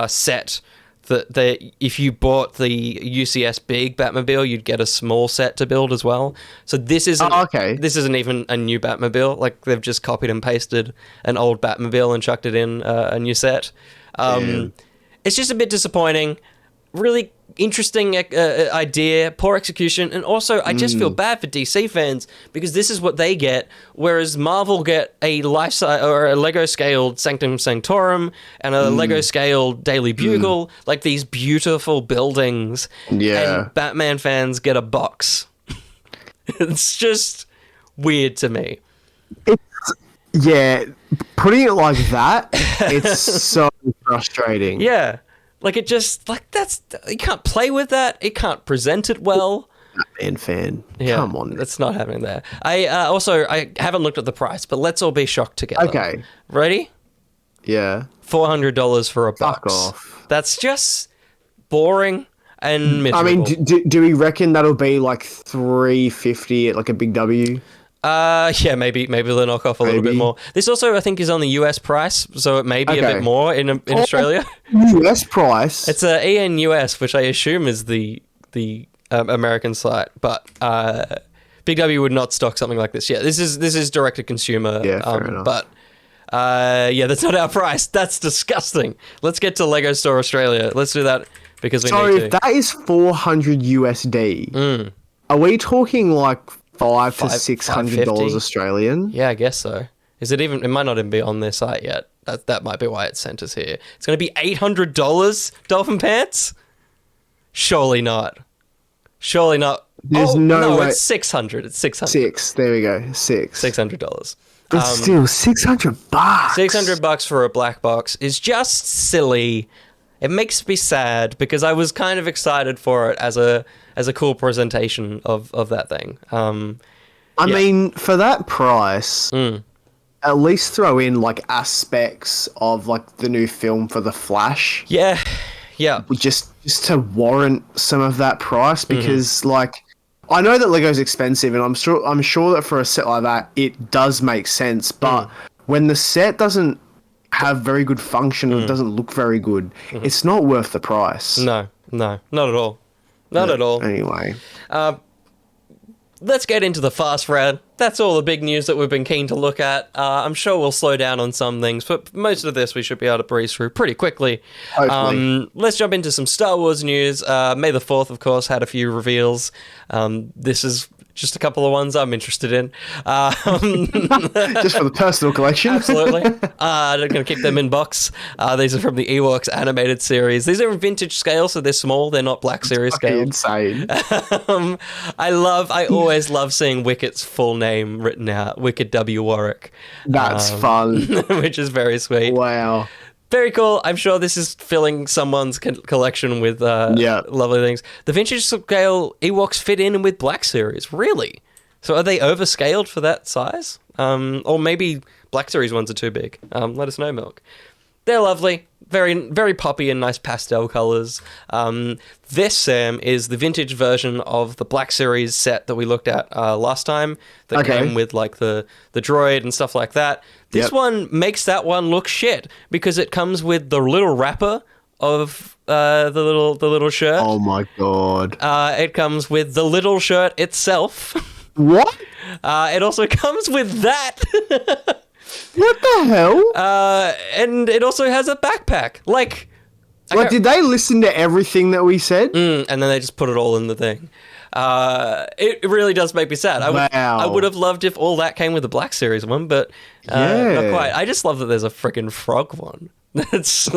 Speaker 1: set that if you bought the UCS big Batmobile, you'd get a small set to build as well. So this isn't this isn't even a new Batmobile. Like, they've just copied and pasted an old Batmobile and chucked it in a new set. It's just a bit disappointing. Really interesting idea, poor execution, and also I just feel bad for DC fans because this is what they get, whereas Marvel get a life-size or a Lego-scaled Sanctum Sanctorum and a Lego-scaled Daily Bugle, like these beautiful buildings, and Batman fans get a box. It's just weird to me.
Speaker 2: Putting it like that, it's so frustrating.
Speaker 1: Yeah. Like, it just, like, you can't play with that. It can't present it well.
Speaker 2: Batman fan.
Speaker 1: Yeah,
Speaker 2: Come on.
Speaker 1: That's not happening there. I haven't looked at the price, but let's all be shocked together.
Speaker 2: Okay.
Speaker 1: Ready?
Speaker 2: Yeah.
Speaker 1: $400 for a box.
Speaker 2: Fuck off.
Speaker 1: That's just boring and miserable.
Speaker 2: I mean, do we reckon that'll be like $350 at like a big W?
Speaker 1: Yeah, maybe they'll knock off a little bit more. This also, I think, is on the US price, so it may be a bit more in Australia.
Speaker 2: US price?
Speaker 1: It's ENUS, which I assume is the American site, but Big W would not stock something like this. Yeah, this is direct to consumer.
Speaker 2: Yeah, fair enough.
Speaker 1: But that's not our price. That's disgusting. Let's get to Lego Store Australia. Let's do that because we need to.
Speaker 2: So if that is 400 USD, are we talking like $500 to $600 Australian?
Speaker 1: Yeah, I guess so. Is it even? It might not even be on their site yet. That might be why it sent us here. It's going to be $800 Dolphin Pants? Surely not. Surely not.
Speaker 2: There's no way.
Speaker 1: It's 600. It's 600.
Speaker 2: There we go.
Speaker 1: $600.
Speaker 2: But still, $600.
Speaker 1: $600 for a black box is just silly. It makes me sad because I was kind of excited for it as a cool presentation of that thing.
Speaker 2: I mean, for that price, at least throw in like aspects of like the new film for the Flash.
Speaker 1: Yeah.
Speaker 2: Just to warrant some of that price because like I know that Lego's expensive and I'm sure that for a set like that it does make sense, but when the set doesn't have very good function or doesn't look very good, it's not worth the price.
Speaker 1: No, not at all. Not at all.
Speaker 2: Anyway.
Speaker 1: Let's get into the fast round. That's all the big news that we've been keen to look at. I'm sure we'll slow down on some things, but most of this we should be able to breeze through pretty quickly.
Speaker 2: Hopefully.
Speaker 1: Let's jump into some Star Wars news. May the 4th, of course, had a few reveals. This is just a couple of ones I'm interested in.
Speaker 2: Just for the personal collection.
Speaker 1: Absolutely. They're going to keep them in box. These are from the Ewoks animated series. These are in vintage scale, so they're small. They're not Black Series scale.
Speaker 2: Insane.
Speaker 1: I always love seeing Wicket's full name written out. Wicket W. Warwick.
Speaker 2: That's fun.
Speaker 1: Which is very sweet.
Speaker 2: Wow.
Speaker 1: Very cool. I'm sure this is filling someone's collection with lovely things. The vintage scale Ewoks fit in with Black Series. Really? So are they overscaled for that size? Or maybe Black Series ones are too big. Let us know, Milk. They're lovely. Very, very poppy and nice pastel colours. This, Sam, is the vintage version of the Black Series set that we looked at last time that came with like the droid and stuff like that. This one makes that one look shit because it comes with the little wrapper of the little shirt.
Speaker 2: Oh my god.
Speaker 1: It comes with the little shirt itself.
Speaker 2: What?
Speaker 1: It also comes with that.
Speaker 2: What the hell?
Speaker 1: And it also has a backpack. Like,
Speaker 2: did they listen to everything that we said?
Speaker 1: And then they just put it all in the thing. It really does make me sad. I would have loved if all that came with the Black Series one, but not quite. I just love that there's a freaking frog one. That's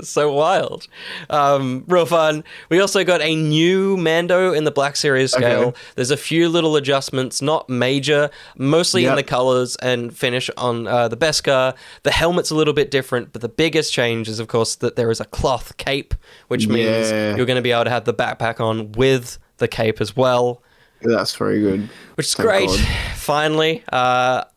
Speaker 1: so wild. Real fun. We also got a new Mando in the Black Series scale.
Speaker 2: Okay.
Speaker 1: There's a few little adjustments, not major, mostly in
Speaker 2: Yep.
Speaker 1: the colors and finish on the Beskar. The helmet's a little bit different, but the biggest change is, of course, that there is a cloth cape, which means
Speaker 2: Yeah.
Speaker 1: you're going to be able to have the backpack on with the cape as well.
Speaker 2: That's very good.
Speaker 1: Which is
Speaker 2: Thank
Speaker 1: great.
Speaker 2: God.
Speaker 1: Finally.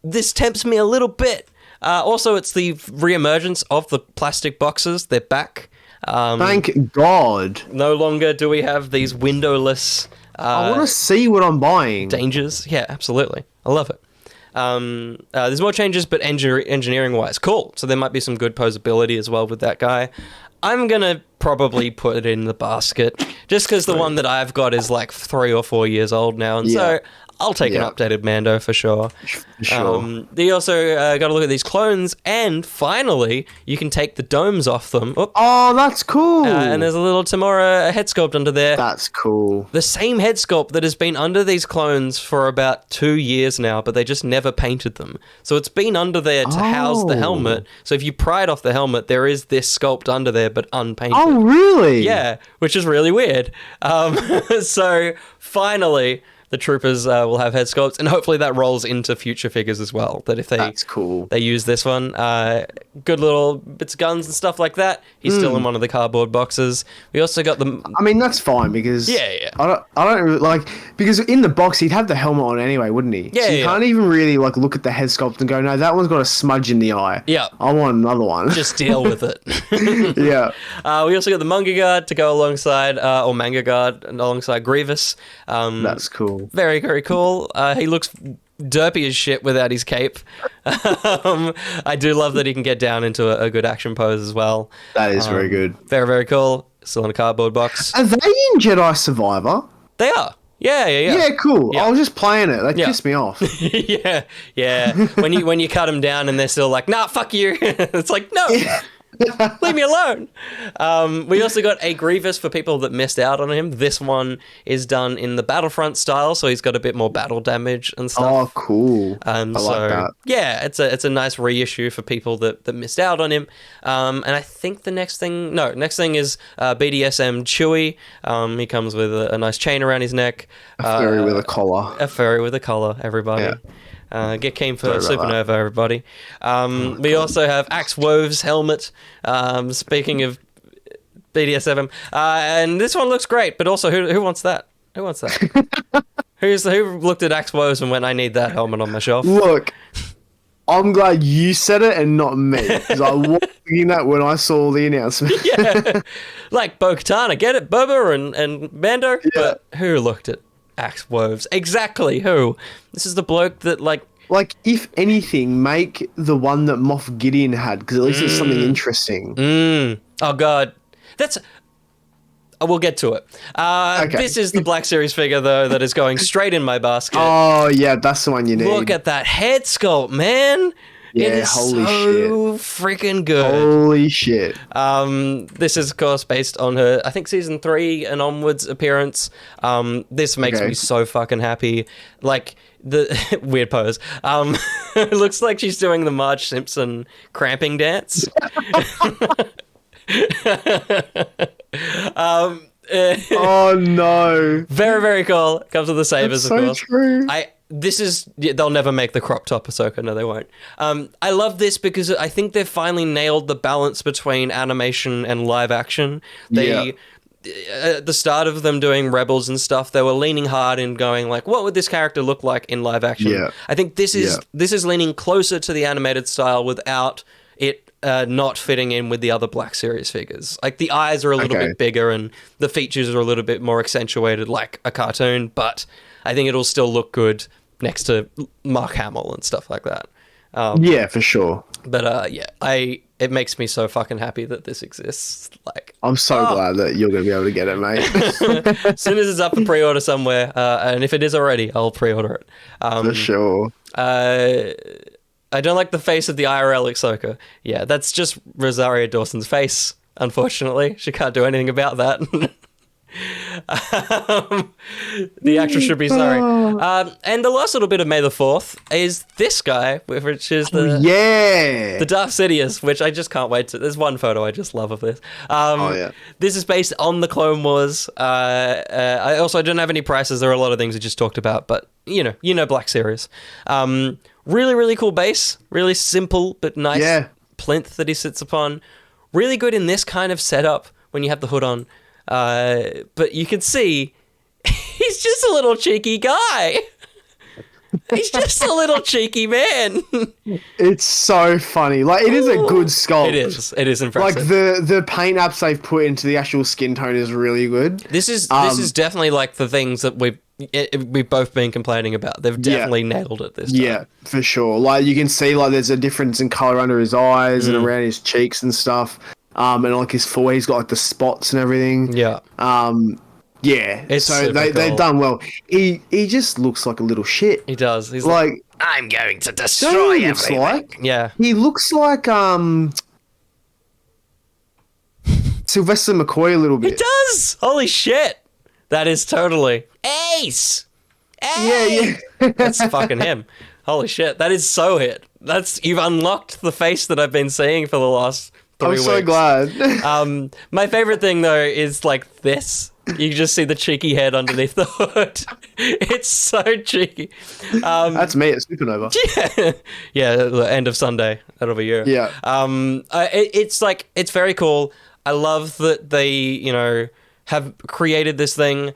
Speaker 1: This tempts me a little bit. Also, it's the reemergence of the plastic boxes. They're back.
Speaker 2: Thank God.
Speaker 1: No longer do we have these windowless
Speaker 2: I want to see what I'm buying.
Speaker 1: dangers. Yeah, absolutely. I love it. There's more changes, but engineering-wise, cool. So there might be some good posability as well with that guy. I'm going to probably put it in the basket, just because the one that I've got is like 3 or 4 years old now, and so I'll take an updated Mando for sure.
Speaker 2: Sure.
Speaker 1: They also got to look at these clones, and finally, you can take the domes off them. Oop.
Speaker 2: Oh, that's cool.
Speaker 1: And there's a little Tamora head sculpt under there.
Speaker 2: That's cool.
Speaker 1: The same head sculpt that has been under these clones for about 2 years now, but they just never painted them. So it's been under there to house the helmet. So if you pry it off the helmet, there is this sculpt under there, but unpainted.
Speaker 2: Oh, really?
Speaker 1: Yeah, which is really weird. So finally, the troopers will have head sculpts, and hopefully that rolls into future figures as well. That if
Speaker 2: That's cool.
Speaker 1: they use this one, good little bits of guns and stuff like that. He's still in one of the cardboard boxes. We also got the.
Speaker 2: I mean, that's fine because I don't really, like, because in the box he'd have the helmet on anyway, wouldn't he?
Speaker 1: Yeah,
Speaker 2: So you can't even really like look at the head sculpt and go, no, that one's got a smudge in the eye.
Speaker 1: Yeah.
Speaker 2: I want another one.
Speaker 1: Just deal with it.
Speaker 2: Yeah.
Speaker 1: We also got the Manga Guard to go alongside, or Manga Guard alongside Grievous.
Speaker 2: That's cool.
Speaker 1: Very, very cool. He looks derpy as shit without his cape. I do love that he can get down into a good action pose as well.
Speaker 2: That is very good.
Speaker 1: Very, very cool. Still in a cardboard box.
Speaker 2: Are they in Jedi Survivor?
Speaker 1: They are. Yeah.
Speaker 2: Yeah, cool.
Speaker 1: Yeah.
Speaker 2: I was just playing it. They pissed me off.
Speaker 1: yeah. When you cut them down and they're still like, nah, fuck you. It's like, no. Leave me alone. We also got a Grievous for people that missed out on him. This one is done in the Battlefront style, so he's got a bit more battle damage and stuff.
Speaker 2: Oh, cool. I
Speaker 1: So
Speaker 2: like that.
Speaker 1: yeah, it's a nice reissue for people that missed out on him. And I think the next thing is BDSM Chewie. He comes with a nice chain around his neck.
Speaker 2: A furry with a collar.
Speaker 1: A furry with a collar, everybody.
Speaker 2: Yeah.
Speaker 1: Get keen for
Speaker 2: Sorry about
Speaker 1: Supernova, everybody. We also have Axe Wove's helmet. Speaking of BDSM, and this one looks great, but also who wants that? Who wants that? Who looked at Axe Woves and went, I need that helmet on my shelf?
Speaker 2: Look, I'm glad you said it and not me, because I was thinking that when I saw the announcement.
Speaker 1: Yeah, like Bo-Katan, I get it, Boba and Mando, but who looked at Axe Woves? Exactly, who? This is the bloke that, like,
Speaker 2: if anything, make the one that Moff Gideon had, because at least it's something interesting.
Speaker 1: Oh god, that's. We'll get to it.
Speaker 2: Okay.
Speaker 1: This is the Black Series figure though that is going straight in my basket.
Speaker 2: Oh yeah, that's the one you need.
Speaker 1: Look at that head sculpt, man.
Speaker 2: Yeah,
Speaker 1: it is
Speaker 2: holy
Speaker 1: so freaking good.
Speaker 2: Holy shit.
Speaker 1: This is of course based on her, I think season 3 and onwards appearance. This makes me so fucking happy. Like the weird pose. It looks like she's doing the Marge Simpson cramping dance.
Speaker 2: Oh no.
Speaker 1: Very, very cool. Comes with the sabers,
Speaker 2: That's
Speaker 1: of
Speaker 2: so
Speaker 1: course.
Speaker 2: true.
Speaker 1: They'll never make the crop top Ahsoka. No, they won't. I love this because I think they've finally nailed the balance between animation and live action. At the start of them doing Rebels and stuff, they were leaning hard and going like, what would this character look like in live action?
Speaker 2: Yeah.
Speaker 1: I think this is leaning closer to the animated style without it not fitting in with the other Black Series figures. Like the eyes are a little bit bigger and the features are a little bit more accentuated like a cartoon, but I think it'll still look good next to Mark Hamill and stuff like that.
Speaker 2: Yeah, for sure.
Speaker 1: But it makes me so fucking happy that this exists. Like,
Speaker 2: I'm so glad that you're going to be able to get it, mate.
Speaker 1: as soon as it's up for pre-order somewhere, and if it is already, I'll pre-order it.
Speaker 2: For sure.
Speaker 1: I don't like the face of the IRL Ahsoka. Yeah, that's just Rosario Dawson's face, unfortunately. She can't do anything about that. The actress should be sorry. And the last little bit of May the 4th is this guy, which is the Darth Sidious, which I just can't wait to. There's one photo I just love of this. This is based on the Clone Wars. I also don't have any prices. There are a lot of things I just talked about, but you know Black Series. Really, really cool base. Really simple but nice plinth that he sits upon. Really good in this kind of setup when you have the hood on. But you can see he's just a little cheeky guy. He's just a little cheeky man.
Speaker 2: It's so funny. Like, it is a good sculpt.
Speaker 1: It is impressive.
Speaker 2: Like, the paint apps they've put into the actual skin tone is really good.
Speaker 1: This is definitely like the things that we've both been complaining about. They've definitely nailed it this time. Yeah,
Speaker 2: for sure. Like, you can see like there's a difference in color under his eyes and around his cheeks and stuff. And like his forehead, he's got like the spots and everything. Yeah. So they've done well. He just looks like a little shit.
Speaker 1: He does. He's
Speaker 2: like
Speaker 1: I'm going to destroy everything.
Speaker 2: He looks like Sylvester McCoy a little bit.
Speaker 1: He does. Holy shit. That is totally Ace.
Speaker 2: Yeah.
Speaker 1: That's fucking him. Holy shit. That is so hit. You've unlocked the face that I've been seeing for the last 3 weeks.
Speaker 2: I'm so glad.
Speaker 1: My favorite thing though is like this. You just see the cheeky head underneath the hood. It's so cheeky.
Speaker 2: That's me at Supernova.
Speaker 1: Yeah, the end of Sunday. That'll be you.
Speaker 2: Yeah.
Speaker 1: It's very cool. I love that they, have created this thing.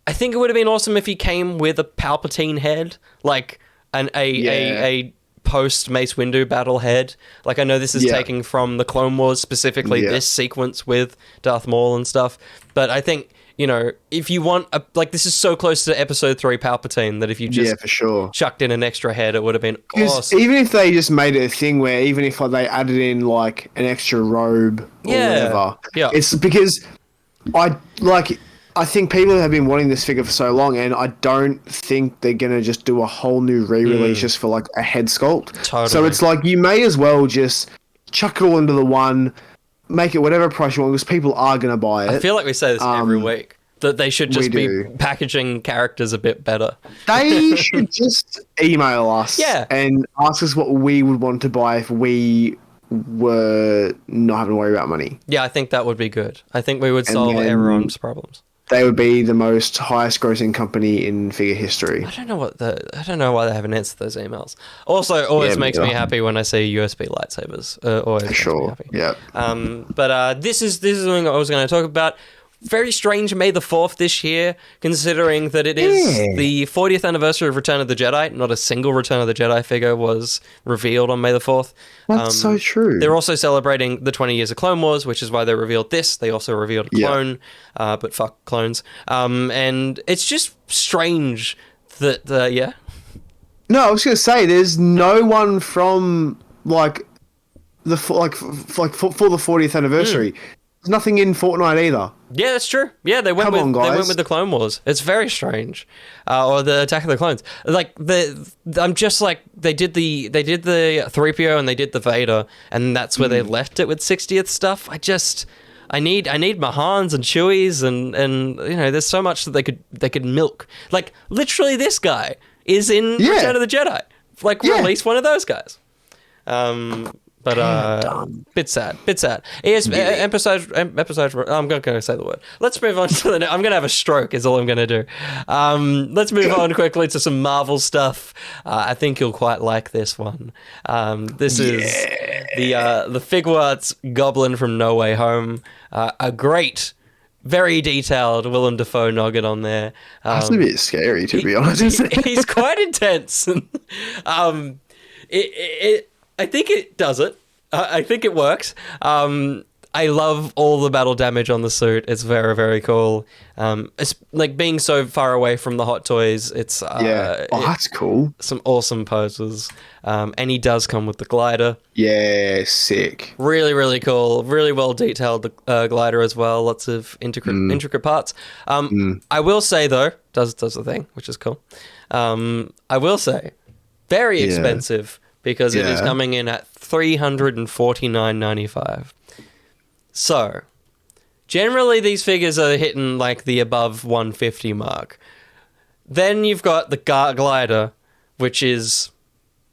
Speaker 1: I think it would have been awesome if he came with a Palpatine head, like a post Mace Windu battle head. Like, I know this is taking from the Clone Wars, specifically this sequence with Darth Maul and stuff, but I think, if you want this is so close to Episode 3 Palpatine that if you just
Speaker 2: for sure
Speaker 1: chucked in an extra head, it would have been awesome.
Speaker 2: Even if they just made it a thing where even if they added in like an extra robe or whatever, it's because I think people have been wanting this figure for so long, and I don't think they're going to just do a whole new re-release just for like a head sculpt.
Speaker 1: Totally.
Speaker 2: So it's like you may as well just chuck it all into the one, make it whatever price you want, because people are going to buy it.
Speaker 1: I feel like we say this every week, that they should just be packaging characters a bit better.
Speaker 2: They should just email us and ask us what we would want to buy if we were not having to worry about money.
Speaker 1: Yeah, I think that would be good. I think we would solve everyone's problems.
Speaker 2: They would be the most highest grossing company in figure history.
Speaker 1: I don't know why they haven't answered those emails. Also, always makes me happy when I see USB lightsabers. Always makes me happy.
Speaker 2: Yeah.
Speaker 1: But this is something I was going to talk about. Very strange May the 4th this year, considering that it is the 40th anniversary of Return of the Jedi. Not a single Return of the Jedi figure was revealed on May the 4th.
Speaker 2: That's so true.
Speaker 1: They're also celebrating the 20 years of Clone Wars, which is why they revealed this. They also revealed a clone, but fuck clones. And it's just strange that,
Speaker 2: No, I was going to say, there's no one from, for the 40th anniversary. There's nothing in Fortnite either.
Speaker 1: Yeah, that's true. Yeah, they went with the Clone Wars. It's very strange, or the Attack of the Clones. I'm just like they did the 3PO and they did the Vader, and that's where they left it with 60th stuff. I need my Hans and Chewies and there's so much that they could milk. Like literally, this guy is in Return of the Jedi. Release one of those guys. But bit sad. Episode. I'm not going to say the word. Let's move on to I'm going to have a stroke. Is all I'm going to do. Let's move on quickly to some Marvel stuff. I think you'll quite like this one. This is the Figuarts Goblin from No Way Home. A great, very detailed Willem Dafoe noggin on there.
Speaker 2: That's a bit scary, to be honest.
Speaker 1: He's quite intense. I think it does it. I think it works. I love all the battle damage on the suit. It's very, very cool. It's like being so far away from the hot toys. It's
Speaker 2: that's cool.
Speaker 1: Some awesome poses. And he does come with the glider.
Speaker 2: Yeah, sick.
Speaker 1: Really, really cool. Really well detailed glider as well. Lots of intricate parts. I will say though, does the thing, which is cool. I will say, very expensive. Because it is coming in at $349.95. So, Generally, these figures are hitting like the above 150 mark. Then you've got the glider, which is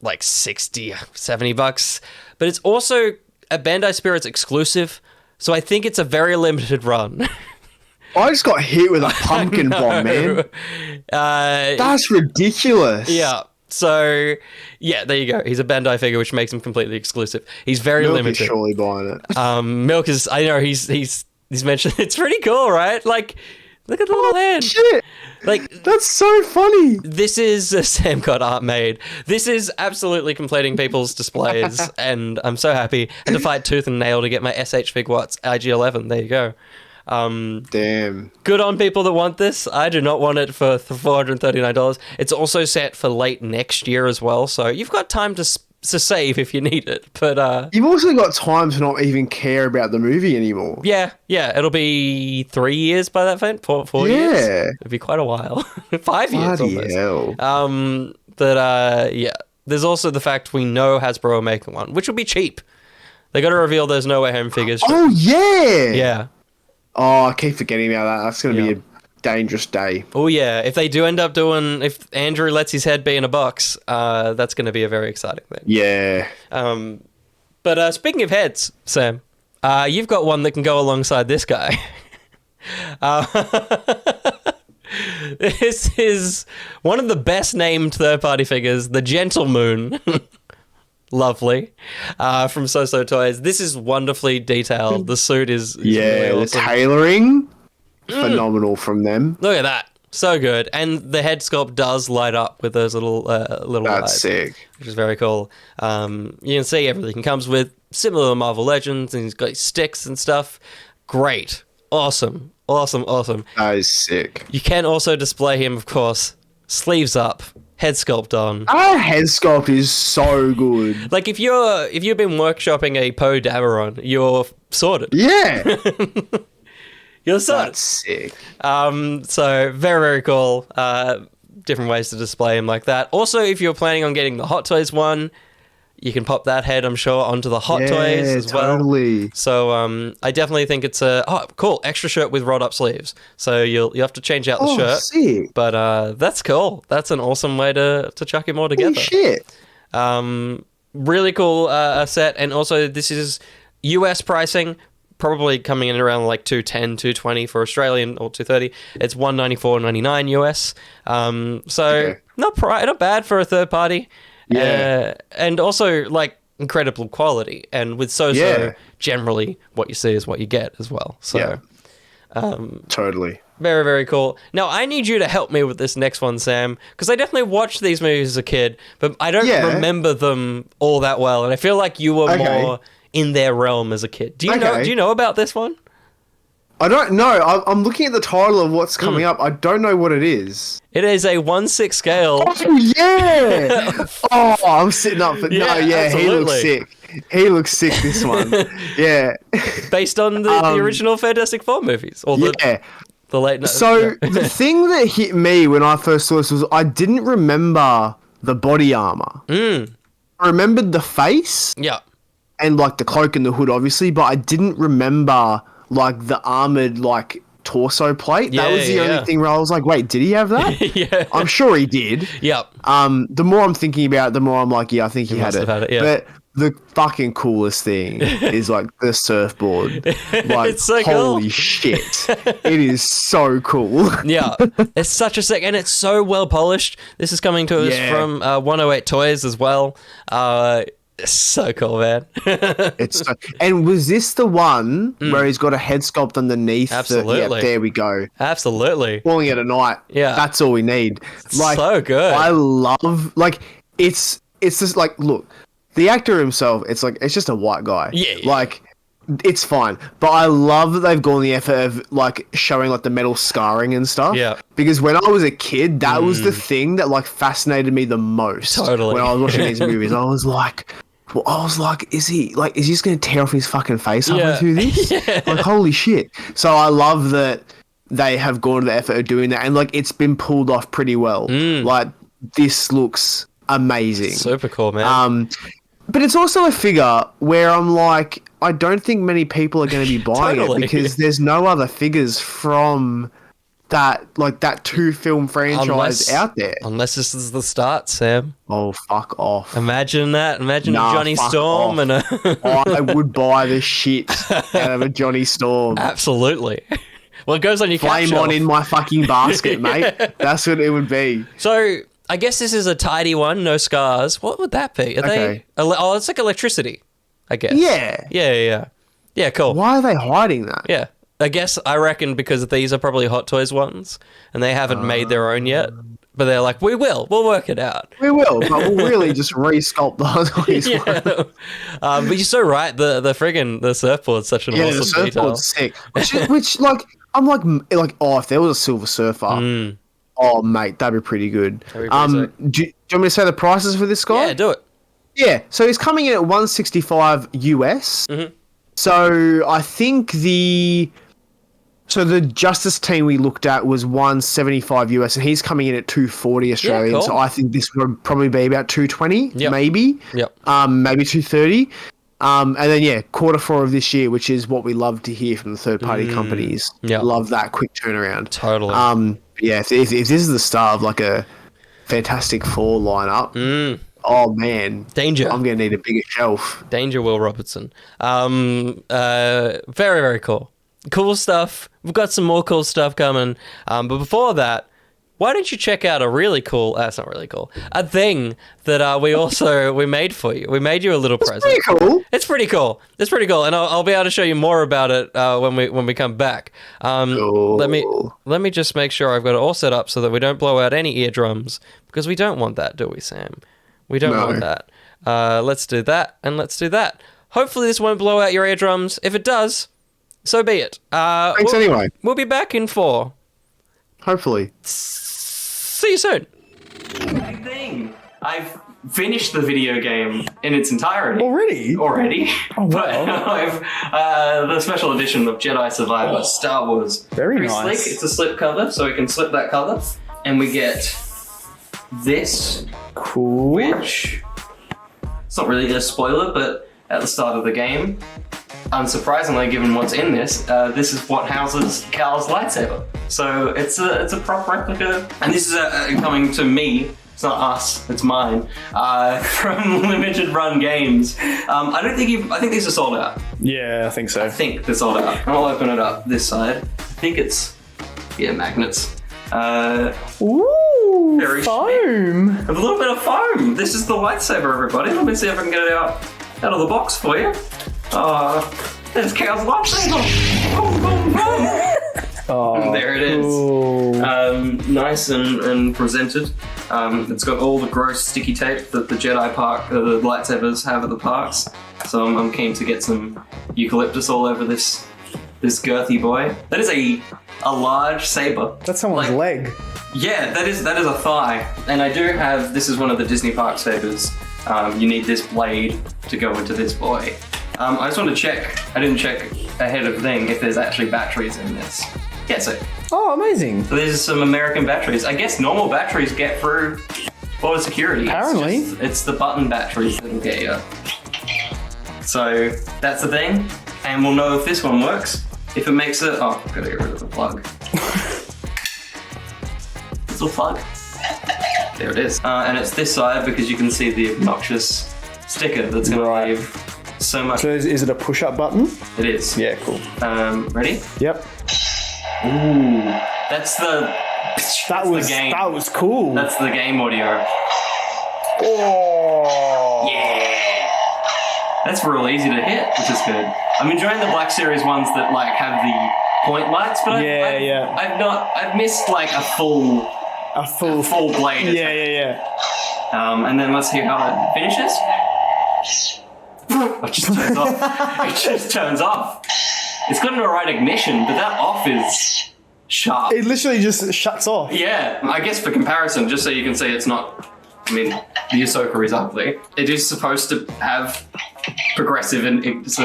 Speaker 1: like 60, $70, but it's also a Bandai Spirits exclusive, so I think it's a very limited run.
Speaker 2: I just got hit with a pumpkin bomb, man. That's ridiculous.
Speaker 1: Yeah. So, yeah, there you go. He's a Bandai figure, which makes him completely exclusive. He's very
Speaker 2: Milk
Speaker 1: limited.
Speaker 2: is surely buying it.
Speaker 1: Milk is. I know he's mentioned. It's pretty cool, right? Like, look at the little hand.
Speaker 2: Shit.
Speaker 1: Like,
Speaker 2: that's so funny.
Speaker 1: This is a Sam got art made. This is absolutely completing people's displays, and I'm so happy. And to fight tooth and nail to get my SH Fig Watts IG-11. There you go.
Speaker 2: Damn.
Speaker 1: Good on people that want this. I do not want it for $439. It's also set for late next year as well, so you've got time to save if you need it. But
Speaker 2: you've also got time to not even care about the movie anymore.
Speaker 1: Yeah, it'll be 3 years by that point. 4 years. It'll be quite a while. 5 years almost.
Speaker 2: Hell.
Speaker 1: Yeah. There's also the fact we know Hasbro are making one, which will be cheap. They got to reveal those No Way Home figures.
Speaker 2: Oh yeah.
Speaker 1: Yeah.
Speaker 2: Oh, I keep forgetting about that. That's going to be a dangerous day.
Speaker 1: Oh, yeah. If they do end up if Andrew lets his head be in a box, that's going to be a very exciting thing.
Speaker 2: Yeah.
Speaker 1: But speaking of heads, Sam, you've got one that can go alongside this guy. This is one of the best named third-party figures, the Gentle Moon. Lovely. From So Toys. This is wonderfully detailed. The suit is really awesome.
Speaker 2: The tailoring, phenomenal from them.
Speaker 1: Look at that. So good. And the head sculpt does light up with those little eyes.
Speaker 2: That's sick.
Speaker 1: Which is very cool. You can see everything comes with similar to Marvel Legends, and he's got sticks and stuff. Great. Awesome.
Speaker 2: That is sick.
Speaker 1: You can also display him, of course, sleeves up, head sculpt on.
Speaker 2: Our head sculpt is so good.
Speaker 1: Like if you've been workshopping a Poe Dameron, you're sorted.
Speaker 2: Yeah.
Speaker 1: You're sorted.
Speaker 2: That's sick.
Speaker 1: So very, very cool. Different ways to display him like that. Also, if you're planning on getting the Hot Toys one, you can pop that head, I'm sure, onto the Hot Toys as well.
Speaker 2: Totally.
Speaker 1: So I definitely think it's cool, extra shirt with rolled up sleeves. So you have to change out the shirt.
Speaker 2: Sick.
Speaker 1: But that's cool. That's an awesome way to chuck him all together.
Speaker 2: Holy shit.
Speaker 1: Really cool set, and also this is US pricing, probably coming in around like 210, 220 for Australian, or 230. It's $194.99 US. So not bad for a third party.
Speaker 2: Yeah.
Speaker 1: And also like incredible quality, and with generally what you see is what you get as well. So
Speaker 2: totally.
Speaker 1: Very, very cool. Now, I need you to help me with this next one, Sam, because I definitely watched these movies as a kid, but I don't remember them all that well, and I feel like you were more in their realm as a kid. Do you know about this one?
Speaker 2: I don't know. I'm looking at the title of what's coming up. I don't know what it is.
Speaker 1: It is a 1/6 scale.
Speaker 2: Oh, yeah! Oh, I'm sitting up for... he looks sick. He looks sick, this one. Yeah.
Speaker 1: Based on the original Fantastic Four movies. Or the late...
Speaker 2: So, the thing that hit me when I first saw this was I didn't remember the body armor. I remembered the face.
Speaker 1: Yeah.
Speaker 2: And, like, the cloak and the hood, obviously, but I didn't remember... like the armored like torso plate. That was the only thing where I was like, wait, did he have that?
Speaker 1: Yeah.
Speaker 2: I'm sure he did.
Speaker 1: Yep.
Speaker 2: The more I'm thinking about it, the more I'm like, yeah, I think he had it.
Speaker 1: Yeah.
Speaker 2: But the fucking coolest thing is like the surfboard. Like,
Speaker 1: it's so
Speaker 2: holy
Speaker 1: cool.
Speaker 2: shit. It is so cool.
Speaker 1: Yeah. It's such a sick, and it's so well polished. This is coming to us from 108 Toys as well. It's so cool, man.
Speaker 2: And was this the one where he's got a head sculpt underneath?
Speaker 1: Absolutely.
Speaker 2: There we go.
Speaker 1: Absolutely.
Speaker 2: Falling it at night.
Speaker 1: Yeah.
Speaker 2: That's all we need. Like,
Speaker 1: so good.
Speaker 2: I love, like, it's just like, look, the actor himself, it's like, it's just a white guy.
Speaker 1: Yeah.
Speaker 2: Like, it's fine. But I love that they've gone the effort of, like, showing, like, the metal scarring and stuff.
Speaker 1: Yeah.
Speaker 2: Because when I was a kid, that was the thing that, like, fascinated me the most.
Speaker 1: Totally.
Speaker 2: When I was watching these movies, I was like, is he just going to tear off his fucking face halfway through this? Like, holy shit. So I love that they have gone to the effort of doing that, and, like, it's been pulled off pretty well. Like, this looks amazing.
Speaker 1: Super cool, man.
Speaker 2: but it's also a figure where I'm like, I don't think many people are going to be buying
Speaker 1: Totally.
Speaker 2: it because there's no other figures from that two-film franchise out there.
Speaker 1: Unless this is the start, Sam.
Speaker 2: Oh, fuck off.
Speaker 1: Imagine that. Imagine
Speaker 2: Nah,
Speaker 1: a Johnny
Speaker 2: fuck
Speaker 1: Storm
Speaker 2: off.
Speaker 1: and a...
Speaker 2: I would buy the shit out of a Johnny Storm.
Speaker 1: Absolutely. Well, it goes on your cap
Speaker 2: Flame
Speaker 1: shelf.
Speaker 2: on in my fucking basket, mate. That's what it would be.
Speaker 1: So, I guess this is a tidy one, no scars. What would that be? Are they... Oh, it's like electricity, I guess.
Speaker 2: Yeah.
Speaker 1: Yeah. Yeah, cool.
Speaker 2: Why are they hiding that?
Speaker 1: Yeah. I reckon because these are probably Hot Toys ones, and they haven't made their own yet. But they're like, we'll work it out.
Speaker 2: We will, but we'll really just re-sculpt the Hot Toys one.
Speaker 1: But you're so right. The surfboard's such an awesome
Speaker 2: the surfboard's sick. Which I'm like, oh, if there was a Silver Surfer, oh mate, that'd be pretty good.
Speaker 1: That'd be pretty sick.
Speaker 2: Do you want me to say the prices for this guy?
Speaker 1: Yeah, do it.
Speaker 2: Yeah, so he's coming in at $165 US.
Speaker 1: Mm-hmm.
Speaker 2: So I think the Justice team we looked at was $175 US, and he's coming in at $240 Australian.
Speaker 1: cool.
Speaker 2: So I think this would probably be about $220, maybe.
Speaker 1: Yep.
Speaker 2: Maybe $230. And then Q4 of this year, which is what we love to hear from the third-party companies.
Speaker 1: Yeah.
Speaker 2: Love that quick turnaround.
Speaker 1: Totally.
Speaker 2: If this is the start of like a Fantastic Four lineup, oh man,
Speaker 1: Danger.
Speaker 2: I'm gonna need a bigger shelf.
Speaker 1: Danger, Will Robertson. Very, very cool. Cool stuff. We've got some more cool stuff coming. But before that, why don't you check out a really cool... it's not really cool. A thing that we made for you. We made you a little present.
Speaker 2: Pretty cool.
Speaker 1: It's pretty cool. It's pretty cool, and I'll be able to show you more about it when we come back.
Speaker 2: Cool.
Speaker 1: Let me just make sure I've got it all set up so that we don't blow out any eardrums, because we don't want that, do we, Sam? We don't want that. Let's do that, and let's do that. Hopefully this won't blow out your eardrums. If it does, so be it.
Speaker 2: Thanks anyway.
Speaker 1: We'll be back in 4.
Speaker 2: Hopefully.
Speaker 1: See you soon. I've finished the video game in its entirety.
Speaker 3: Already?
Speaker 1: Oh, wow. The special edition of Jedi Survivor Star Wars.
Speaker 3: Very
Speaker 1: Pretty
Speaker 3: nice.
Speaker 1: Slick. It's a slip cover, so we can slip that cover. And we get this,
Speaker 3: Cool.
Speaker 1: which... It's not really a spoiler, but at the start of the game, unsurprisingly, given what's in this, this is what houses Cal's lightsaber. So it's a prop replica, and this is coming to me. It's not us, it's mine. From Limited Run Games. I think these are sold out.
Speaker 3: Yeah, I think so.
Speaker 1: I think they're sold out. I'll open it up this side. I think it's magnets.
Speaker 3: Ooh,
Speaker 1: Very
Speaker 3: foam.
Speaker 1: A little bit of foam. This is the lightsaber, everybody. Let me see if I can get it out of the box for you. There's Cal's lightsaber. Boom, boom, boom.
Speaker 3: Oh,
Speaker 1: There it is.
Speaker 3: cool.
Speaker 1: Nice and presented. It's got all the gross sticky tape that the Jedi park, the lightsabers have at the parks. So I'm keen to get some eucalyptus all over this girthy boy. That is a large saber.
Speaker 3: That's someone's leg.
Speaker 1: Yeah, that is a thigh. And I do have, this is one of the Disney Park sabers. You need this blade to go into this boy. I just want to check, I didn't check ahead of thing if there's actually batteries in this. Yeah, so
Speaker 3: Oh, amazing.
Speaker 1: these are some American batteries. I guess normal batteries get through border security.
Speaker 3: Apparently.
Speaker 1: It's the button batteries that'll get you. So that's the thing. And we'll know if this one works. If it makes it, oh, I've got to get rid of the plug. Little plug. There it is. And it's this side because you can see the obnoxious sticker that's going to leave so much.
Speaker 3: So is it a push-up button?
Speaker 1: It is.
Speaker 3: Yeah, cool.
Speaker 1: Ready?
Speaker 3: Yep.
Speaker 1: Ooh. That's the game.
Speaker 3: That was cool.
Speaker 1: That's the game audio.
Speaker 3: Oh.
Speaker 1: Yeah. That's real easy to hit, which is good. I'm enjoying the Black Series ones that like have the point lights, but I've missed like a full blade.
Speaker 3: Yeah.
Speaker 1: And then let's hear how it finishes. It just turns off. It just turns off. It's got an alright ignition, but that off is sharp.
Speaker 3: It literally just shuts off.
Speaker 1: Yeah, I guess for comparison, just so you can see it's not, I mean, the Ahsoka is ugly. It is supposed to have progressive and it's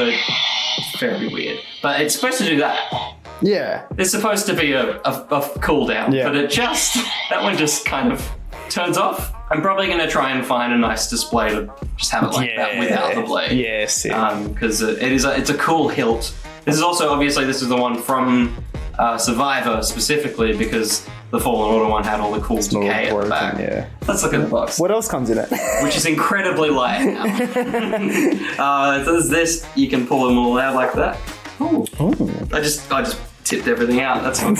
Speaker 1: very weird. But it's supposed to do that.
Speaker 3: Yeah.
Speaker 1: It's supposed to be a cool down,
Speaker 3: Yeah.
Speaker 1: but that one just kind of turns off. I'm probably going to try and find a nice display to just have it like that without the blade.
Speaker 3: Yes.
Speaker 1: Because it's a cool hilt. This is also, obviously, this is the one from Survivor specifically, because the Fallen Order one had all the cool decay at the back.
Speaker 3: Yeah.
Speaker 1: Let's look at the box.
Speaker 3: What else comes in it?
Speaker 1: Which is incredibly light now. So there's this. You can pull them all out like that. Ooh. I just tipped everything out. That's fun.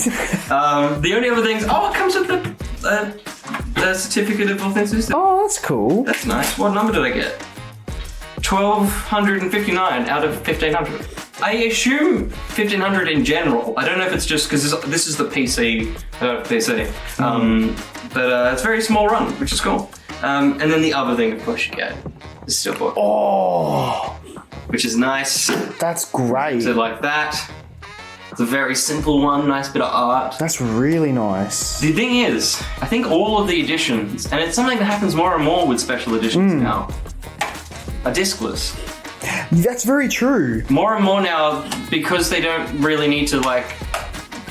Speaker 1: The only other things. Oh, it comes with the certificate of authenticity.
Speaker 3: Oh, that's cool.
Speaker 1: That's nice. What number did I get? 1259 out of 1500. I assume 1500 in general. I don't know if it's just because this is the PC. But it's a very small run, which is cool. And then the other thing, of course, you get is Steelbook.
Speaker 3: Oh,
Speaker 1: which is nice.
Speaker 3: that's great.
Speaker 1: So like that. It's a very simple one, nice bit of art.
Speaker 3: That's really nice.
Speaker 1: The thing is, I think all of the editions, and it's something that happens more and more with special editions now, are discless.
Speaker 3: That's very true.
Speaker 1: More and more now, because they don't really need to like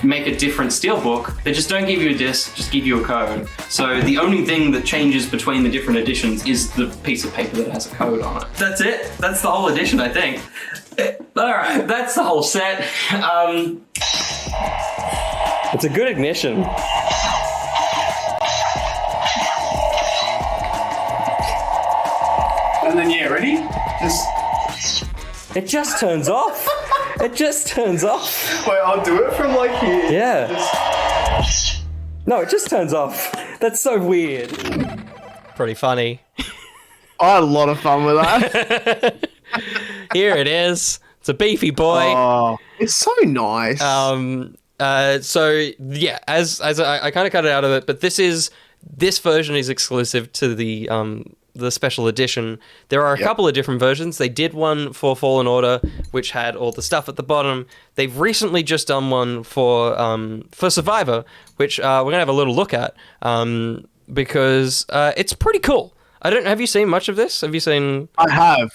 Speaker 1: make a different steelbook, they just don't give you a disc, just give you a code. So the only thing that changes between the different editions is the piece of paper that has a code on it. That's it. That's the whole edition, I think. Alright, that's the whole set. It's a good ignition.
Speaker 3: And then ready?
Speaker 1: It just turns off. It just turns off.
Speaker 3: Wait, I'll do it from like here.
Speaker 1: Yeah. No, it just turns off. That's so weird. Pretty funny.
Speaker 2: I had a lot of fun with that.
Speaker 1: Here it is. It's a beefy boy.
Speaker 2: Oh, it's so nice.
Speaker 1: So yeah, as I kind of cut it out of it, but this version is exclusive to the special edition. There are a couple of different versions. They did one for Fallen Order, which had all the stuff at the bottom. They've recently just done one for Survivor, which we're gonna have a little look at because it's pretty cool. Have you seen much of this? Have you seen?
Speaker 2: I have.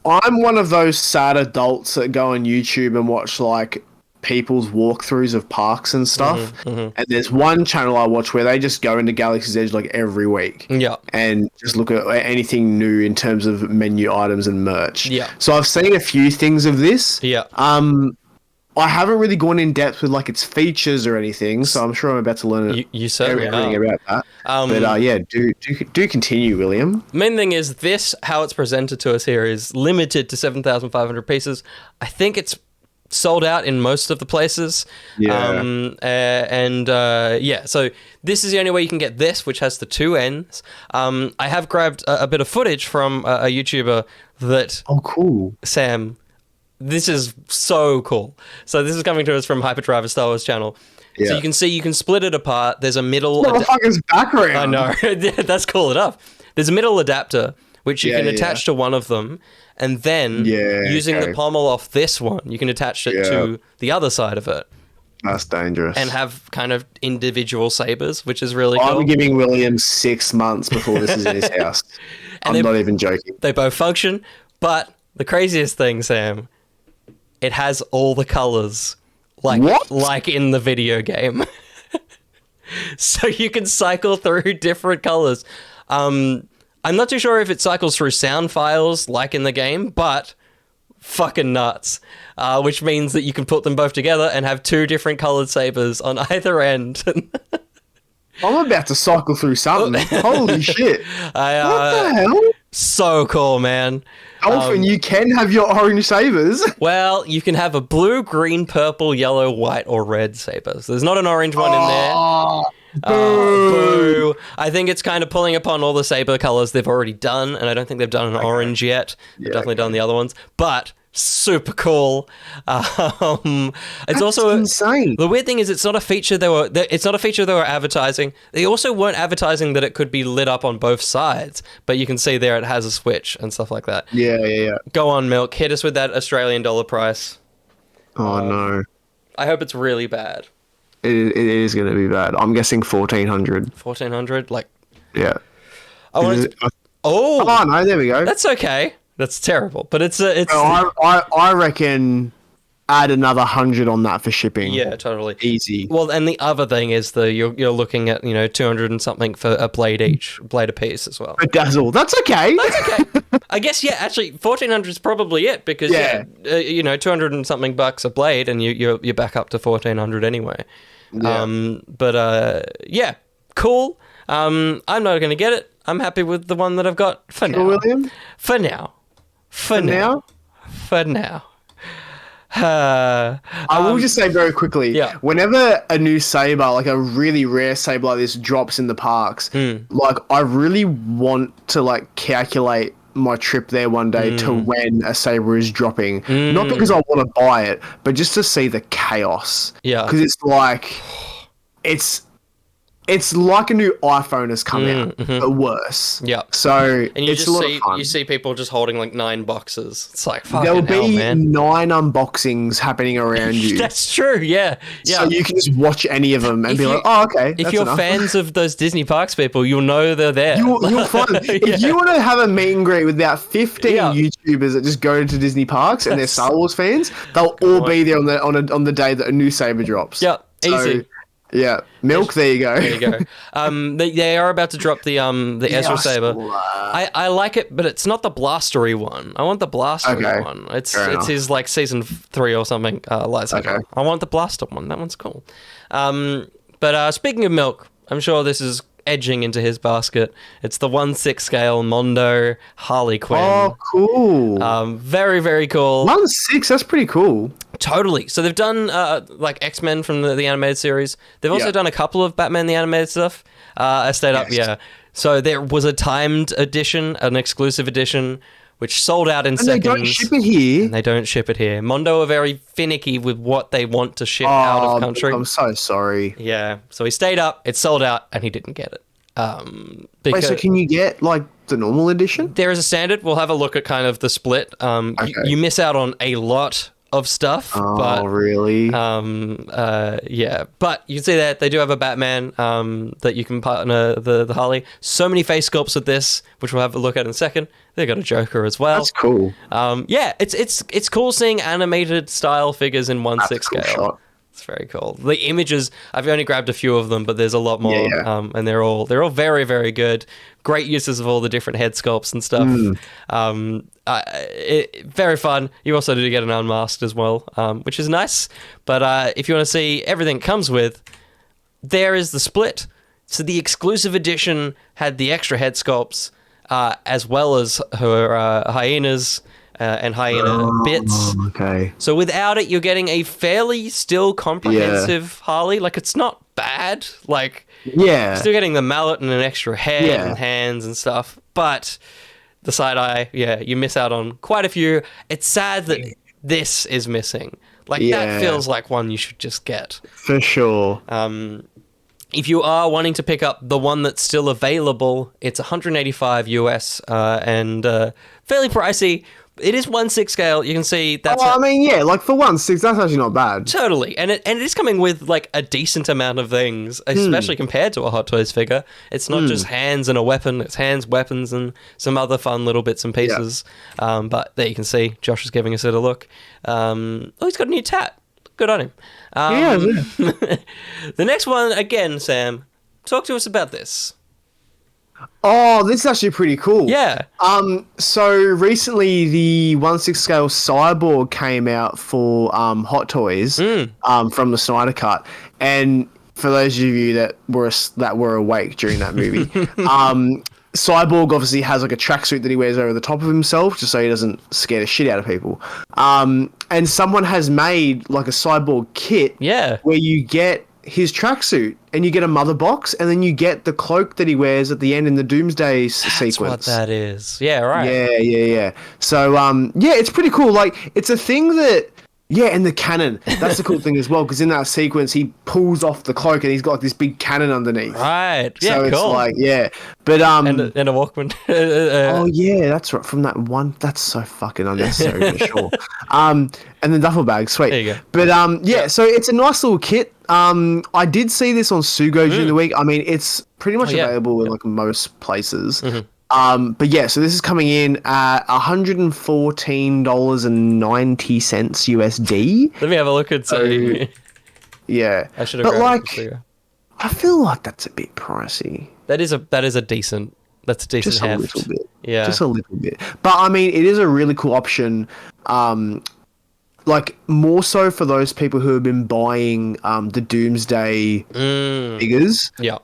Speaker 2: I'm one of those sad adults that go on YouTube and watch like people's walkthroughs of parks and stuff. And there's one channel I watch where they just go into Galaxy's Edge like every week.
Speaker 1: Yeah.
Speaker 2: And just look at anything new in terms of menu items and merch.
Speaker 1: Yeah.
Speaker 2: So I've seen a few things of this.
Speaker 1: Yeah.
Speaker 2: I haven't really gone in depth with like its features or anything, so I'm sure I'm about to learn
Speaker 1: You certainly
Speaker 2: everything
Speaker 1: are.
Speaker 2: about that. But yeah, do continue, William.
Speaker 1: Main thing is this, how it's presented to us here is limited to 7,500 pieces. I think it's sold out in most of the places.
Speaker 2: Yeah.
Speaker 1: So this is the only way you can get this, which has the two ends. I have grabbed a bit of footage from a YouTuber that...
Speaker 2: Oh, cool.
Speaker 1: Sam... This is so cool. So this is coming to us from Hyperdrive, a Star Wars channel.
Speaker 2: Yeah.
Speaker 1: So you can see you can split it apart. There's a middle...
Speaker 2: Motherfucker's background.
Speaker 1: I know. That's cool enough. There's a middle adapter, which you can attach to one of them. And then using the pommel off this one, you can attach it to the other side of it.
Speaker 2: That's dangerous.
Speaker 1: And have kind of individual sabers, which is really cool.
Speaker 2: I'm giving William 6 months before this is in his house. I'm not even joking.
Speaker 1: They both function. But the craziest thing, Sam... It has all the colors, like in the video game. So you can cycle through different colors. I'm not too sure if it cycles through sound files like in the game, but fucking nuts. Which means that you can put them both together and have two different colored sabers on either end.
Speaker 2: I'm about to cycle through something. Holy shit. What the hell?
Speaker 1: So cool, man.
Speaker 2: Dolphin, you can have your orange sabers.
Speaker 1: Well, you can have a blue, green, purple, yellow, white, or red saber. So there's not an orange one in there. Boo. I think it's kind of pulling upon all the saber colors they've already done, and I don't think they've done an orange yet. They've definitely done the other ones. But super cool. It's also
Speaker 2: insane.
Speaker 1: The weird thing is it's not a feature they were advertising. They also weren't advertising that it could be lit up on both sides, but you can see there it has a switch and stuff like that.
Speaker 2: Yeah.
Speaker 1: Go on, Milk, hit us with that Australian dollar price.
Speaker 2: Oh no.
Speaker 1: I hope it's really bad.
Speaker 2: It is going to be bad. I'm guessing 1,400.
Speaker 1: 1,400, like
Speaker 2: Yeah.
Speaker 1: Oh
Speaker 2: no, there we go.
Speaker 1: That's okay. That's terrible, but it's
Speaker 2: I reckon add another 100 on that for shipping.
Speaker 1: Yeah, totally.
Speaker 2: Easy.
Speaker 1: Well, and the other thing is you're looking at 200 and something for a blade a piece as well.
Speaker 2: Bedazzle. That's okay.
Speaker 1: That's okay. I guess actually 1,400 is probably it because 200 and something bucks a blade, and you're back up to 1,400 anyway.
Speaker 2: Yeah.
Speaker 1: Yeah, cool. I'm not going to get it. I'm happy with the one that I've got for now.
Speaker 2: William?
Speaker 1: For now.
Speaker 2: I will just say very quickly, whenever a new Saber, like a really rare Saber like this, drops in the parks, like I really want to like calculate my trip there one day to when a Saber is dropping. Not because I want to buy it, but just to see the chaos. Yeah. Because it's like, it's like a new iPhone has come out, but worse.
Speaker 1: Yeah.
Speaker 2: So
Speaker 1: and
Speaker 2: it's a lot of fun.
Speaker 1: You see people just holding like 9 boxes. It's like, fucking
Speaker 2: there'll be
Speaker 1: hell, man.
Speaker 2: 9 unboxings happening around you.
Speaker 1: That's true. Yeah.
Speaker 2: So you can just watch any of them and be like, oh, okay.
Speaker 1: If you're fans of those Disney Parks people, you'll know they're there.
Speaker 2: You'll find if you want to have a meet and greet with about 15 YouTubers that just go to Disney Parks and they're Star Wars fans, they'll all be there on the day that a new Saber drops.
Speaker 1: Yeah. Easy.
Speaker 2: Yeah, milk. There you go.
Speaker 1: There you go. They are about to drop the Ezra Saber. I like it, but it's not the blastery one. I want the blastery one. It's his like season 3 or something lightsaber. Okay. I want the blaster one. That one's cool. But speaking of milk, I'm sure this is edging into his basket. It's the 1/6 scale Mondo Harley Quinn.
Speaker 2: Oh, cool.
Speaker 1: Very, very cool.
Speaker 2: 1/6, that's pretty cool.
Speaker 1: Totally. So they've done like X-Men from the animated series. They've also done a couple of Batman the animated stuff. I stayed up, So there was a timed edition, an exclusive edition, which sold out in seconds.
Speaker 2: And they don't ship it here.
Speaker 1: And they don't ship it here. Mondo are very finicky with what they want to ship out of country.
Speaker 2: I'm so sorry.
Speaker 1: Yeah. So he stayed up, it sold out, and he didn't get it.
Speaker 2: Wait, so can you get like the normal edition?
Speaker 1: There is a standard. We'll have a look at kind of the split. You miss out on a lot of stuff.
Speaker 2: Oh,
Speaker 1: but,
Speaker 2: really?
Speaker 1: Yeah. But you can see that they do have a Batman that you can partner the Harley. So many face sculpts with this, which we'll have a look at in a second. They got a Joker as well.
Speaker 2: That's cool.
Speaker 1: Yeah, it's cool seeing animated style figures in 1/6 scale.
Speaker 2: Shot.
Speaker 1: It's very cool. The images, I've only grabbed a few of them, but there's a lot more, and they're all very, very good. Great uses of all the different head sculpts and stuff. Very fun. You also do get an unmasked as well, which is nice. But if you want to see everything it comes with, there is the split. So the exclusive edition had the extra head sculpts, as well as her hyenas. And hyena bits.
Speaker 2: Okay.
Speaker 1: So without it, you're getting a fairly still comprehensive Harley. Like, it's not bad. Like, still getting the mallet and an extra head and hands and stuff. But the side eye, you miss out on quite a few. It's sad that this is missing. Like, that feels like one you should just get.
Speaker 2: For sure.
Speaker 1: If you are wanting to pick up the one that's still available, it's $185 US and fairly pricey. It is 1/6 scale. You can see that's.
Speaker 2: I mean, like for 1/6, that's actually not bad.
Speaker 1: Totally, and it is coming with like a decent amount of things, especially compared to a Hot Toys figure. It's not just hands and a weapon; it's hands, weapons, and some other fun little bits and pieces. But there you can see Josh is giving us a look. He's got a new tat. Good on him. The next one again, Sam. Talk to us about this.
Speaker 2: Oh, this is actually pretty cool.
Speaker 1: Yeah.
Speaker 2: So recently the 1/6 scale Cyborg came out for Hot Toys from the Snyder Cut, and for those of you that were awake during that movie, Cyborg obviously has like a tracksuit that he wears over the top of himself just so he doesn't scare the shit out of people. And someone has made like a Cyborg kit where you get his tracksuit and you get a mother box and then you get the cloak that he wears at the end in the Doomsday sequence.
Speaker 1: That's what that is. Yeah, right.
Speaker 2: Yeah. So, it's pretty cool. Like, it's a thing that, and the cannon. That's the cool thing as well, because in that sequence, he pulls off the cloak and he's got like this big cannon underneath.
Speaker 1: Right. Yeah,
Speaker 2: so
Speaker 1: cool.
Speaker 2: It's like, But,
Speaker 1: and a Walkman.
Speaker 2: Oh, yeah, that's right. From that one, that's so fucking unnecessary for sure. And the duffel bag, sweet.
Speaker 1: There you go.
Speaker 2: But, so it's a nice little kit. I did see this on Sugo during the week. I mean, it's pretty much available in like most places. But yeah, so this is coming in at $114.90 USD.
Speaker 1: Let me have a look and see.
Speaker 2: Yeah.
Speaker 1: I should have
Speaker 2: But
Speaker 1: grabbed
Speaker 2: like,
Speaker 1: the figure.
Speaker 2: I feel like that's a bit pricey.
Speaker 1: That is a decent
Speaker 2: Just
Speaker 1: heft.
Speaker 2: a little bit.
Speaker 1: Yeah.
Speaker 2: Just a little bit. But I mean, it is a really cool option. Like more so for those people who have been buying the Doomsday figures.
Speaker 1: Yeah.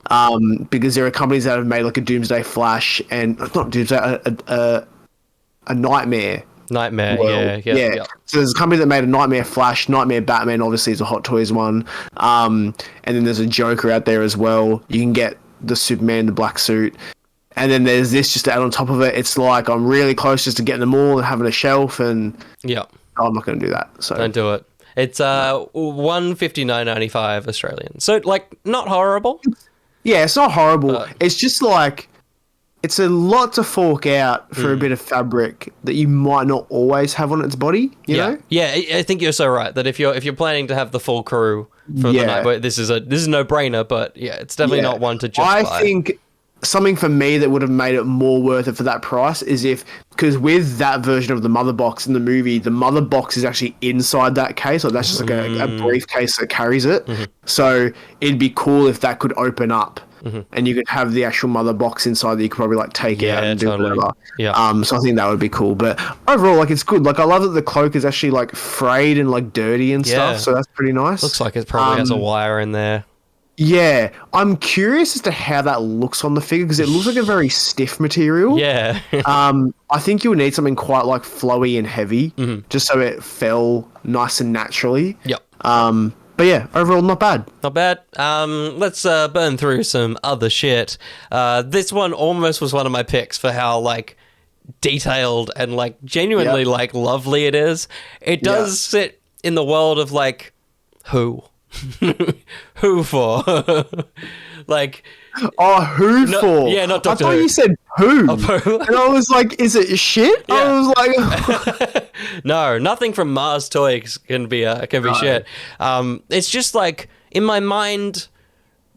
Speaker 2: Because there are companies that have made like a Doomsday Flash and not Doomsday, a Nightmare.
Speaker 1: Nightmare, yeah.
Speaker 2: So there's a company that made a Nightmare Flash, Nightmare Batman obviously is a Hot Toys one. And then there's a Joker out there as well. You can get the Superman, the black suit. And then there's this just to add on top of it. It's like I'm really close just to getting them all and having a shelf and I'm not going to do that. So
Speaker 1: don't do it. It's $159.95 Australian. So like not horrible.
Speaker 2: Yeah, it's not horrible. It's just like it's a lot to fork out for a bit of fabric that you might not always have on its body, you know?
Speaker 1: Yeah, I think you're so right that if you're planning to have the full crew for the night, but this is a no-brainer, but yeah, it's definitely not one to just buy.
Speaker 2: I think something for me that would have made it more worth it for that price is because with that version of the mother box in the movie, the mother box is actually inside that case, or that's just like a briefcase that carries it. So it'd be cool if that could open up. And you could have the actual mother box inside that you could probably like take out and do whatever. Yeah. So I think that would be cool. But overall, like it's good. Like I love that the cloak is actually like frayed and like dirty and stuff. So that's pretty nice.
Speaker 1: Looks like it probably has a wire in there.
Speaker 2: Yeah, I'm curious as to how that looks on the figure because it looks like a very stiff material.
Speaker 1: Yeah.
Speaker 2: I think you would need something quite like flowy and heavy, just so it fell nice and naturally.
Speaker 1: Yep.
Speaker 2: But yeah, overall, not bad.
Speaker 1: Not bad. Let's burn through some other shit. This one almost was one of my picks for how like detailed and like genuinely like lovely it is. It does sit in the world of like who for like
Speaker 2: who for?
Speaker 1: Yeah, not Doctor
Speaker 2: Who. I thought you said who. And I was like, is it shit?
Speaker 1: Yeah.
Speaker 2: I was like
Speaker 1: no, nothing from Mars Toys can be shit. It's just like in my mind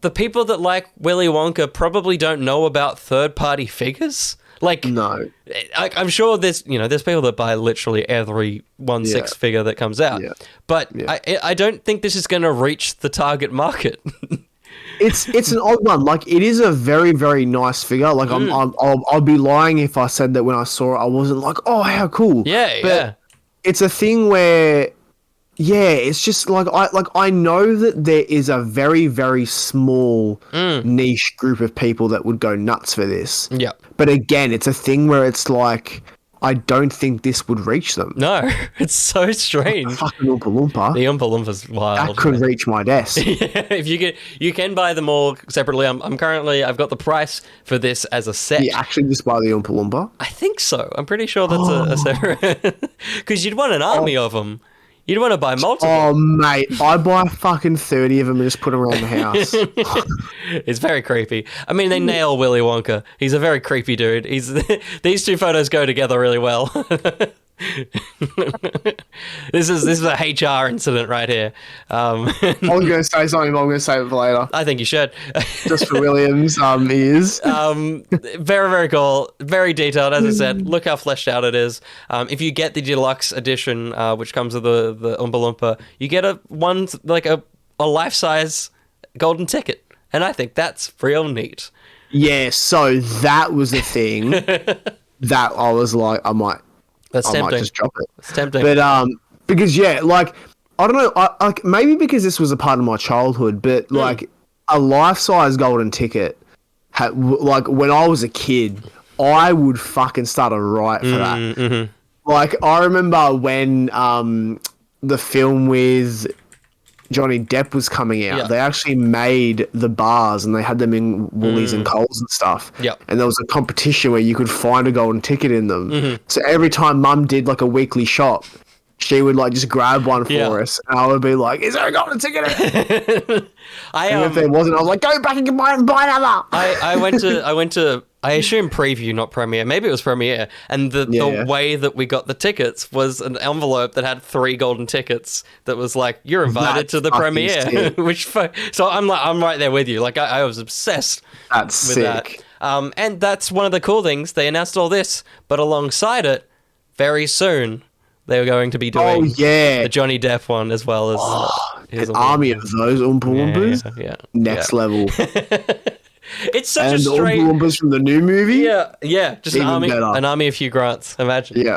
Speaker 1: the people that like Willy Wonka probably don't know about third-party figures. Like,
Speaker 2: no,
Speaker 1: I'm sure there's people that buy literally every 1/6 figure that comes out, but I don't think this is going to reach the target market.
Speaker 2: It's an odd one. Like it is a very, very nice figure. Like I'll be lying if I said that when I saw it I wasn't like, oh, how cool. But it's a thing where it's just like I know that there is a very, very small niche group of people that would go nuts for this.
Speaker 1: Yeah.
Speaker 2: But again, it's a thing where it's like I don't think this would reach them.
Speaker 1: No, it's so strange.
Speaker 2: Fucking Oompa Loompa.
Speaker 1: The Oompa Loompa's wild.
Speaker 2: That could reach my desk.
Speaker 1: If you can buy them all separately. I've got the price for this as a set.
Speaker 2: You actually just buy the Oompa Loompa?
Speaker 1: I think so. I'm pretty sure that's a separate. Because you'd want an army of them. You'd want to buy multiple.
Speaker 2: Oh, mate, I buy fucking 30 of them and just put them around the house.
Speaker 1: It's very creepy. I mean, they nail Willy Wonka. He's a very creepy dude. These two photos go together really well. This is a HR incident right here.
Speaker 2: I was going to say something, but I'm going to save it for later.
Speaker 1: I think you should.
Speaker 2: Just for William's ears.
Speaker 1: Very, very cool. Very detailed, as I said. Look how fleshed out it is. If you get the deluxe edition, which comes with the Oompa Loompa, you get a life-size golden ticket. And I think that's real neat.
Speaker 2: Yeah, so that was the thing that I was like, I might just drop it.
Speaker 1: It's tempting.
Speaker 2: But because like I don't know, maybe because this was a part of my childhood, but like a life-size golden ticket like when I was a kid, I would fucking start a riot for that. Like I remember when the film with Johnny Depp was coming out, they actually made the bars and they had them in Woolies and Coles and stuff. And there was a competition where you could find a golden ticket in them. So every time Mum did like a weekly shop, she would like just grab one for us, and I would be like, "Is there a golden ticket?" And if there wasn't, I was like, "Go back and buy another."
Speaker 1: I went to. I assume preview, not premiere. Maybe it was premiere. And the way that we got the tickets was an envelope that had 3 golden tickets that was like, you're invited to the premiere. So I'm right there with you. Like I was obsessed with
Speaker 2: sick.
Speaker 1: And that's one of the cool things. They announced all this, but alongside it, very soon, they were going to be doing the Johnny Depp one as well as his
Speaker 2: an army of those Oompa Loompas.
Speaker 1: Yeah.
Speaker 2: Next level.
Speaker 1: It's such
Speaker 2: and
Speaker 1: a
Speaker 2: the
Speaker 1: straight...
Speaker 2: Oompa Loompas from the new movie?
Speaker 1: Yeah. Just
Speaker 2: Even better.
Speaker 1: an army of Hugh Grants, imagine.
Speaker 2: Yeah.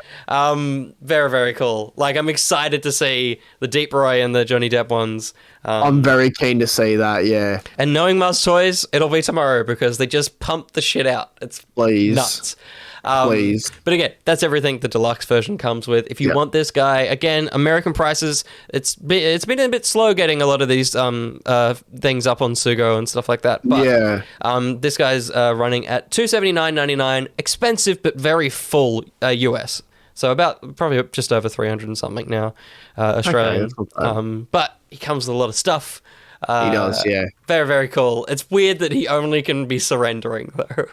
Speaker 1: Very, very cool. Like, I'm excited to see the Deep Roy and the Johnny Depp ones.
Speaker 2: I'm very keen to see that, yeah.
Speaker 1: And knowing Mars Toys, it'll be tomorrow because they just pump the shit out. It's nuts.
Speaker 2: Please.
Speaker 1: But again, that's everything the deluxe version comes with. If you want this guy, again, American prices, it's been a bit slow getting a lot of these things up on Sugo and stuff like that. But this guy's running at $279.99, expensive but very full US. So probably just over 300 and something now, Australian. But he comes with a lot of stuff.
Speaker 2: He does, yeah.
Speaker 1: Very, very cool. It's weird that he only can be surrendering, though.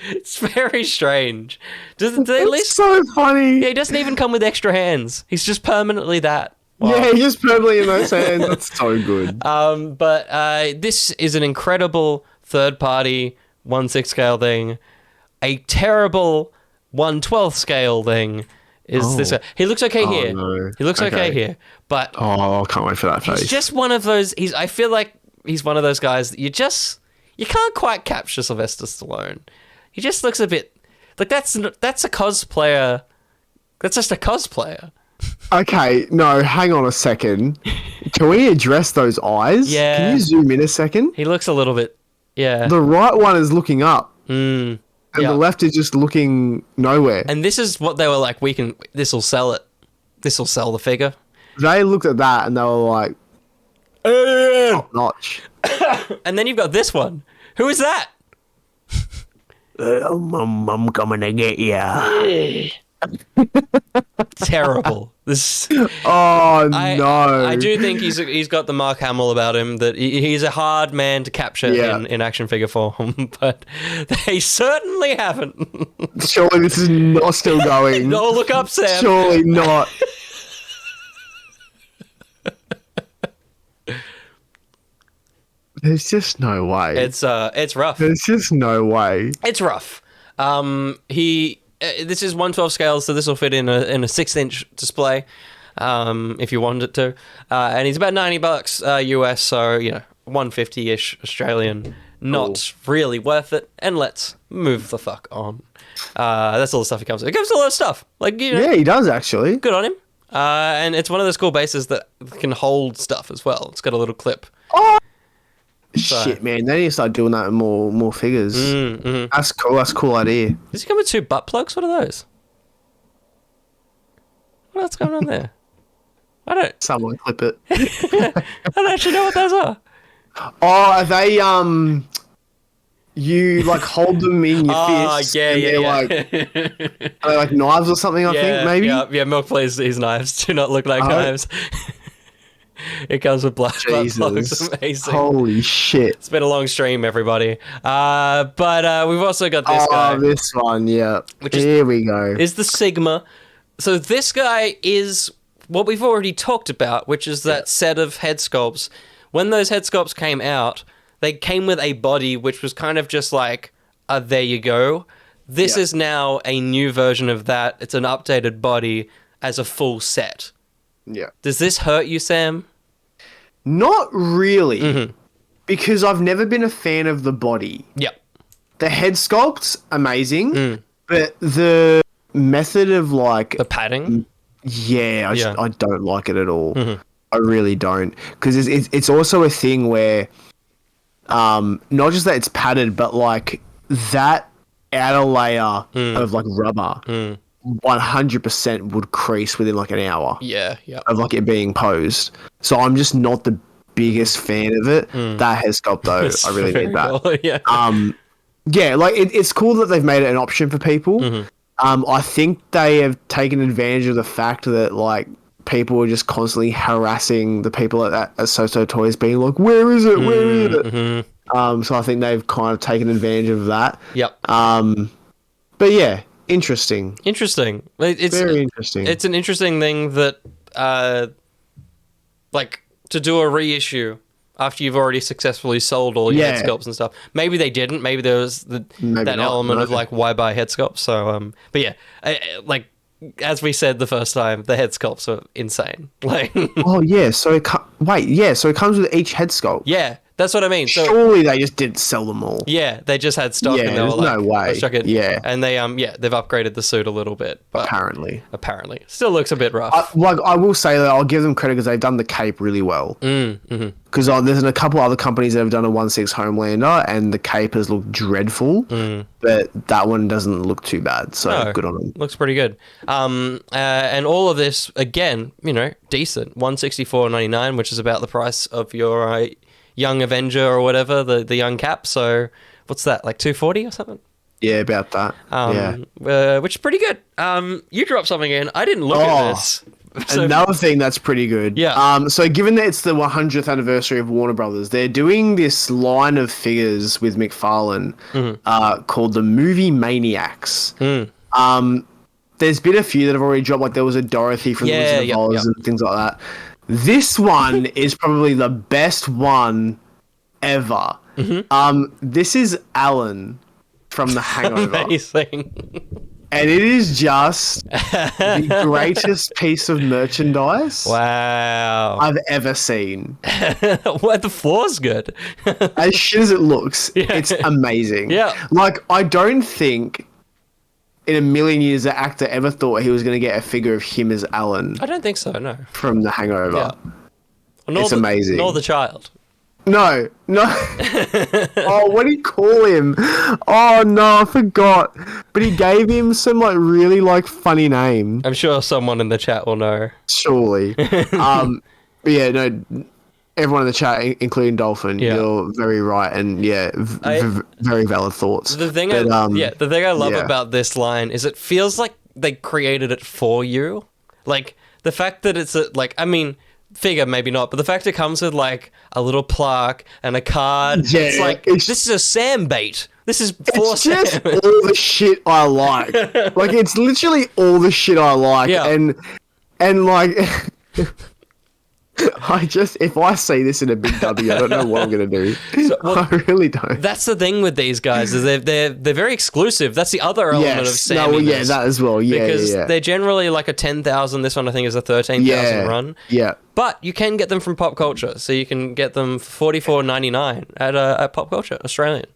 Speaker 1: It's very strange.
Speaker 2: It's so funny.
Speaker 1: Yeah, he doesn't even come with extra hands. He's just permanently that. Wow.
Speaker 2: Yeah, he's just permanently in those hands. That's so good.
Speaker 1: But this is an incredible third-party 1/6 scale thing. A terrible 1/12 scale thing is this. He looks okay here.
Speaker 2: No.
Speaker 1: He looks okay here. But
Speaker 2: I can't wait for that face.
Speaker 1: he's just one of those. I feel like he's one of those guys that you can't quite capture Sylvester Stallone. He just looks a bit like that's a cosplayer. That's just a cosplayer.
Speaker 2: Okay, no, hang on a second. Can we address those eyes?
Speaker 1: Yeah.
Speaker 2: Can you zoom in a second?
Speaker 1: He looks a little bit. Yeah.
Speaker 2: The right one is looking up.
Speaker 1: And
Speaker 2: the left is just looking nowhere.
Speaker 1: And this is what they were like. This will sell it. This will sell the figure.
Speaker 2: They looked at that and they were like, top notch.
Speaker 1: And then you've got this one. Who is that?
Speaker 2: I'm coming to get ya.
Speaker 1: Terrible. This.
Speaker 2: Oh no!
Speaker 1: I do think he's got the Mark Hamill about him that he's a hard man to capture in action figure form, but they certainly haven't.
Speaker 2: Surely this is not still going.
Speaker 1: No, look up, Sam.
Speaker 2: Surely not. There's just no way.
Speaker 1: It's rough.
Speaker 2: There's just no way.
Speaker 1: It's rough. This is 1/12 scale, so this will fit in a 6-inch display, if you wanted it to. And he's about $90 US, so $150-ish Australian. Not really worth it. And let's move the fuck on. That's all the stuff he comes with. He comes with a lot of stuff.
Speaker 2: Yeah, he does actually.
Speaker 1: Good on him. And it's one of those cool bases that can hold stuff as well. It's got a little clip.
Speaker 2: Oh. Shit, man! They need to start doing that with more figures. That's cool. That's a cool idea.
Speaker 1: Does he come with 2 butt plugs? What are those? What's going on there? I don't.
Speaker 2: Someone clip it.
Speaker 1: I don't actually know what those are.
Speaker 2: Oh, are they you like hold them in your fist?
Speaker 1: Yeah.
Speaker 2: Like, are they like knives or something? I think maybe.
Speaker 1: Yeah. Milk, please. These knives do not look like knives. It comes with butt plugs. Amazing.
Speaker 2: Holy shit.
Speaker 1: It's been a long stream, everybody. But we've also got this guy.
Speaker 2: Oh, this one, yeah. Here we go.
Speaker 1: Is the Sigma. So this guy is what we've already talked about, which is that set of head sculpts. When those head sculpts came out, they came with a body which was kind of just like, there you go. This is now a new version of that. It's an updated body as a full set.
Speaker 2: Yeah.
Speaker 1: Does this hurt you, Sam?
Speaker 2: Not really, because I've never been a fan of the body.
Speaker 1: Yep.
Speaker 2: The head sculpt's amazing, but the method of like
Speaker 1: the padding,
Speaker 2: I don't like it at all. I really don't, because it's also a thing where, not just that it's padded, but like that outer layer of like rubber. 100% would crease within like an hour.
Speaker 1: Yeah.
Speaker 2: Of like it being posed. So I'm just not the biggest fan of it. That head sculpt though, I really need that.
Speaker 1: Cool.
Speaker 2: Yeah, like it's cool that they've made it an option for people. I think they have taken advantage of the fact that like people are just constantly harassing the people at So Toys, being like, "Where is it? Where is it?" So I think they've kind of taken advantage of that.
Speaker 1: Yep.
Speaker 2: But yeah. Interesting.
Speaker 1: It's
Speaker 2: very interesting.
Speaker 1: It's an interesting thing that, like, to do a reissue after you've already successfully sold all your head
Speaker 2: Yeah.
Speaker 1: sculpts and stuff. Maybe they didn't. Maybe there was that
Speaker 2: not,
Speaker 1: element
Speaker 2: no.
Speaker 1: of like, why buy head sculpts? So, but yeah, like as we said the first time, the head sculpts are insane. Like,
Speaker 2: Oh yeah, so so it comes with each head sculpt.
Speaker 1: yeah, that's what I mean. So
Speaker 2: Surely they just didn't sell them all.
Speaker 1: yeah, they just had stock
Speaker 2: Yeah,
Speaker 1: and they were
Speaker 2: there's
Speaker 1: like,
Speaker 2: no way.
Speaker 1: let's chuck it.
Speaker 2: Yeah.
Speaker 1: And they they've upgraded the suit a little bit, but
Speaker 2: Apparently.
Speaker 1: still looks a bit rough.
Speaker 2: I will say that I'll give them credit because they've done the cape really well. Because there's a couple other companies that have done a 1/6 Homelander, and the cape has looked dreadful, but that one doesn't look too bad. So
Speaker 1: No,
Speaker 2: good on them.
Speaker 1: looks pretty good. And all of this again, decent. $164.99, which is about the price of your Young Avenger or whatever, the young Cap. So what's that, like $240 or something?
Speaker 2: Yeah, about that.
Speaker 1: Which is pretty good. You dropped something in. I didn't look at this. So,
Speaker 2: Another thing that's pretty good.
Speaker 1: Yeah.
Speaker 2: So given that it's the 100th anniversary of Warner Brothers, they're doing this line of figures with McFarlane called the Movie Maniacs. There's been a few that have already dropped. Like there was a Dorothy from the Wizard of Oz and things like that. This one is probably the best one ever. This is Alan from The Hangover.
Speaker 1: amazing.
Speaker 2: And it is just the greatest piece of merchandise
Speaker 1: Wow.
Speaker 2: I've ever seen.
Speaker 1: What, the floor's good.
Speaker 2: As shit as it looks, it's amazing.
Speaker 1: Yeah.
Speaker 2: Like, I don't think in a million years the actor ever thought he was going to get a figure of him as Alan
Speaker 1: I don't think so, no.
Speaker 2: from The Hangover.
Speaker 1: Yeah. Nor
Speaker 2: It's amazing.
Speaker 1: Nor the child.
Speaker 2: No. Oh, what did he call him? Oh no, I forgot. But he gave him some really funny name.
Speaker 1: I'm sure someone in the chat will know.
Speaker 2: Surely. But yeah, no. Everyone in the chat, including Dolphin, you're very right, and very valid thoughts.
Speaker 1: The thing I love about this line is it feels like they created it for you. Like the fact that it's figure maybe not, but the fact it comes with a little plaque and a card.
Speaker 2: Yeah,
Speaker 1: this is a Sam bait. This is for Sam.
Speaker 2: It's just all the shit I like. It's literally all the shit I like, and if I see this in a big W, I don't know what I'm gonna do. I really don't.
Speaker 1: That's the thing with these guys is they're very exclusive. That's the other element of Sam.
Speaker 2: That as well. Yeah,
Speaker 1: because they're generally like a 10,000. This one I think is a 13,000 run.
Speaker 2: Yeah.
Speaker 1: But you can get them from Pop Culture, so you can get them for $44.99 at Pop Culture Australian.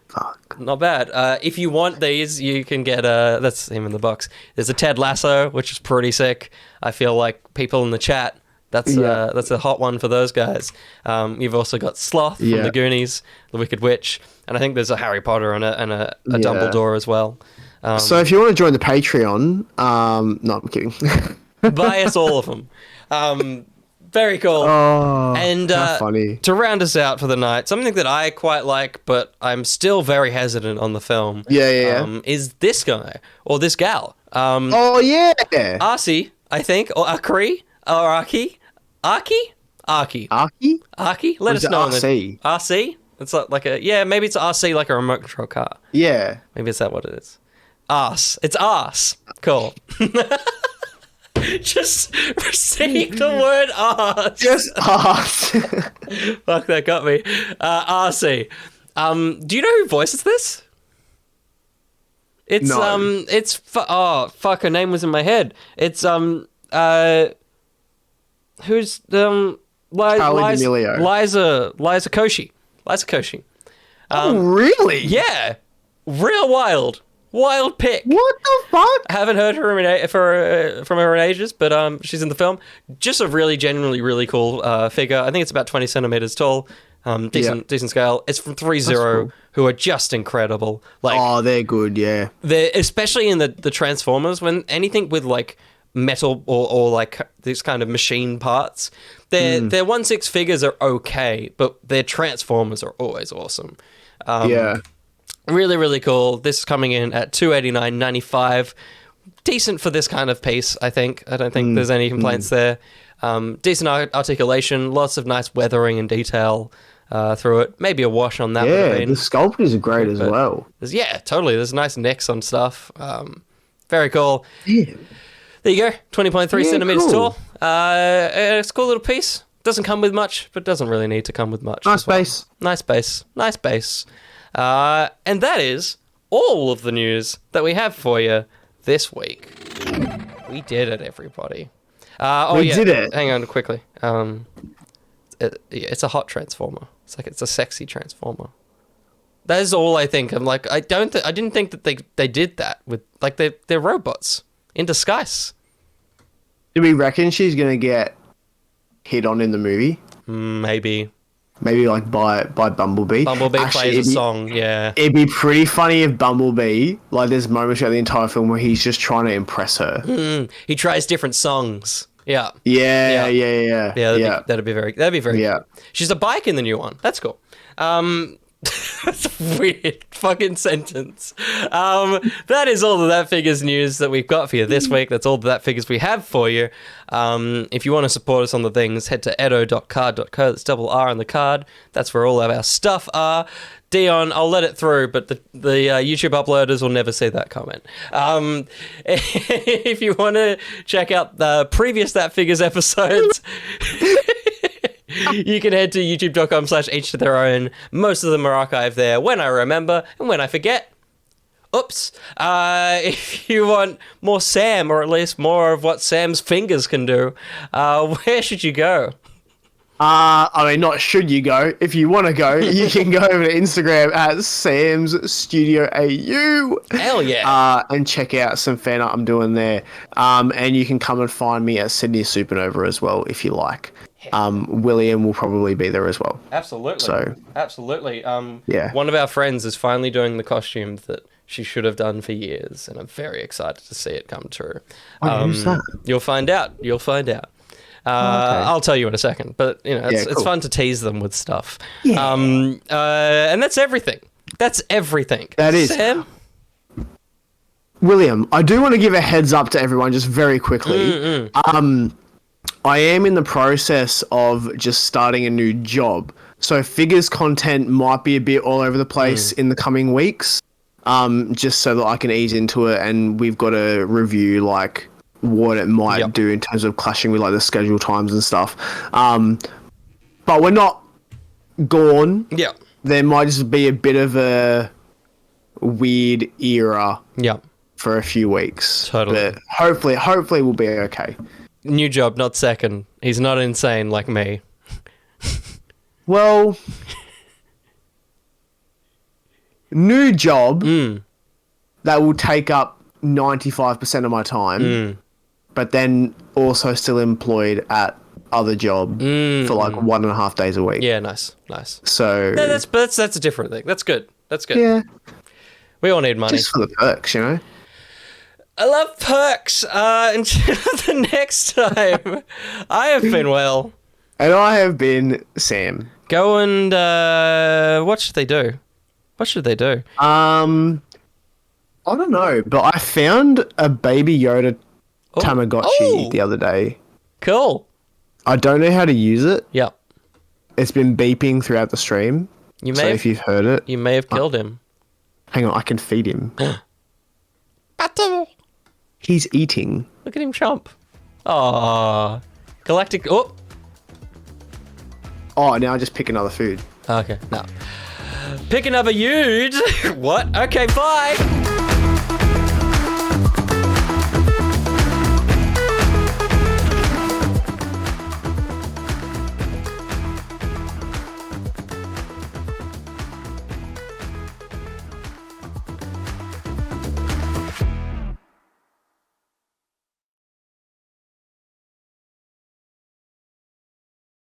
Speaker 2: Fuck.
Speaker 1: Not bad. If you want these, you can get that's him in the box. There's a Ted Lasso, which is pretty sick. I feel like people in the chat. That's a hot one for those guys. You've also got Sloth from the Goonies, the Wicked Witch, and I think there's a Harry Potter and a Dumbledore as well.
Speaker 2: So if you want to join the Patreon, no, I'm kidding.
Speaker 1: Buy us all of them. Very cool.
Speaker 2: Oh,
Speaker 1: and
Speaker 2: how funny.
Speaker 1: To round us out for the night, something that I quite like, but I'm still very hesitant on the film. Is this guy or this gal?
Speaker 2: Oh yeah,
Speaker 1: Arcee, I think, or Akri, or Aki. Aki? Let us know.
Speaker 2: RC?
Speaker 1: RC? It's like maybe it's RC like a remote control car.
Speaker 2: Yeah.
Speaker 1: Maybe it's that what it is. Arse. It's arse. Cool. Just received the word arse.
Speaker 2: Just arse.
Speaker 1: Fuck, that got me. RC. Do you know who voices this? It's
Speaker 2: No.
Speaker 1: Fuck, her name was in my head. It's who's Liza Koshy. Liza Koshy.
Speaker 2: Oh really?
Speaker 1: Yeah. Real wild pick.
Speaker 2: What the fuck?
Speaker 1: I haven't heard her from her in ages, but she's in the film. Just a really genuinely really cool figure. I think it's about 20 centimeters tall. Decent scale. It's from 3-0, cool. Who are just incredible.
Speaker 2: They're good. Yeah.
Speaker 1: They're especially in the Transformers, when anything with metal or these kind of machine parts, their 1/6 figures are okay, but their Transformers are always awesome. Really, really cool. This is coming in at $289.95. Decent for this kind of piece, I think. I don't think there's any complaints there. Decent articulation, lots of nice weathering and detail through it. Maybe a wash on that.
Speaker 2: Yeah, the sculptures are great as well.
Speaker 1: Totally. There's nice necks on stuff. Very cool.
Speaker 2: Yeah.
Speaker 1: There you go. 20.3 centimeters tall. It's a cool little piece. Doesn't come with much, but doesn't really need to come with much.
Speaker 2: Nice
Speaker 1: as well.
Speaker 2: base.
Speaker 1: Nice base. Nice base. And that is all of the news that we have for you this week. We did it, everybody.
Speaker 2: We did it.
Speaker 1: Hang on quickly. It's a hot transformer. It's a sexy transformer. That is all I think. I'm like, I didn't think that they did that with, like, they're robots in disguise.
Speaker 2: Do we reckon she's gonna get hit on in the movie?
Speaker 1: Maybe
Speaker 2: like by Bumblebee.
Speaker 1: Bumblebee plays a song. Yeah,
Speaker 2: It'd be pretty funny if Bumblebee, like, there's moments throughout the entire film where he's just trying to impress her.
Speaker 1: he tries different songs. Yeah.
Speaker 2: Yeah.
Speaker 1: That'd be very
Speaker 2: Yeah.
Speaker 1: cool. She's a bike in the new one. That's cool. That's a weird fucking sentence. That is all of That Figures news that we've got for you this week. That's all the That Figures we have for you. If you want to support us on the things, head to etto.card.co. That's double R on the card. That's where all of our stuff are. Dion, I'll let it through, but the YouTube uploaders will never see that comment. If you want to check out the previous That Figures episodes, you can head to youtube.com/each to their own. Most of them are archived there when I remember and when I forget. Oops. If you want more Sam, or at least more of what Sam's fingers can do, where should you go?
Speaker 2: I mean, not should you go. If you want to go, you can go over to Instagram at Sam's Studio AU.
Speaker 1: Hell yeah.
Speaker 2: And check out some fan art I'm doing there. And you can come and find me at Sydney Supernova as well, if you like. William will probably be there as well.
Speaker 1: Absolutely.
Speaker 2: So,
Speaker 1: absolutely.
Speaker 2: Yeah.
Speaker 1: One of our friends is finally doing the costume that she should have done for years, and I'm very excited to see it come true.
Speaker 2: Who's that?
Speaker 1: You'll find out. Okay. I'll tell you in a second, but it's fun to tease them with stuff.
Speaker 2: Yeah.
Speaker 1: And that's everything. That is.
Speaker 2: Sam? William, I do want to give a heads up to everyone just very quickly. I am in the process of just starting a new job. So figures content might be a bit all over the place in the coming weeks. Just so that I can ease into it, and we've got to review, like, what it might do in terms of clashing with, like, the schedule times and stuff. But we're not gone.
Speaker 1: Yeah.
Speaker 2: There might just be a bit of a weird era for a few weeks.
Speaker 1: Totally.
Speaker 2: But hopefully we'll be okay.
Speaker 1: New job, not second. He's not insane like me.
Speaker 2: Well, new job that will take up 95% of my time, but then also still employed at other job for like 1.5 days a week.
Speaker 1: Yeah, nice.
Speaker 2: So
Speaker 1: that's a different thing. That's good.
Speaker 2: Yeah,
Speaker 1: we all need money.
Speaker 2: just for the perks, you know.
Speaker 1: I love perks. Until the next time, I have been Will.
Speaker 2: And I have been Sam.
Speaker 1: Go and what should they do?
Speaker 2: I don't know, but I found a Baby Yoda Tamagotchi the other day.
Speaker 1: Cool.
Speaker 2: I don't know how to use it.
Speaker 1: Yep.
Speaker 2: It's been beeping throughout the stream. If you've heard it,
Speaker 1: you may have killed him.
Speaker 2: Hang on, I can feed him.
Speaker 1: Battle.
Speaker 2: He's eating.
Speaker 1: Look at him chomp. Aww. Galactic. Oh,
Speaker 2: now I just pick another food.
Speaker 1: okay. No. Pick another huge. What? Okay, bye.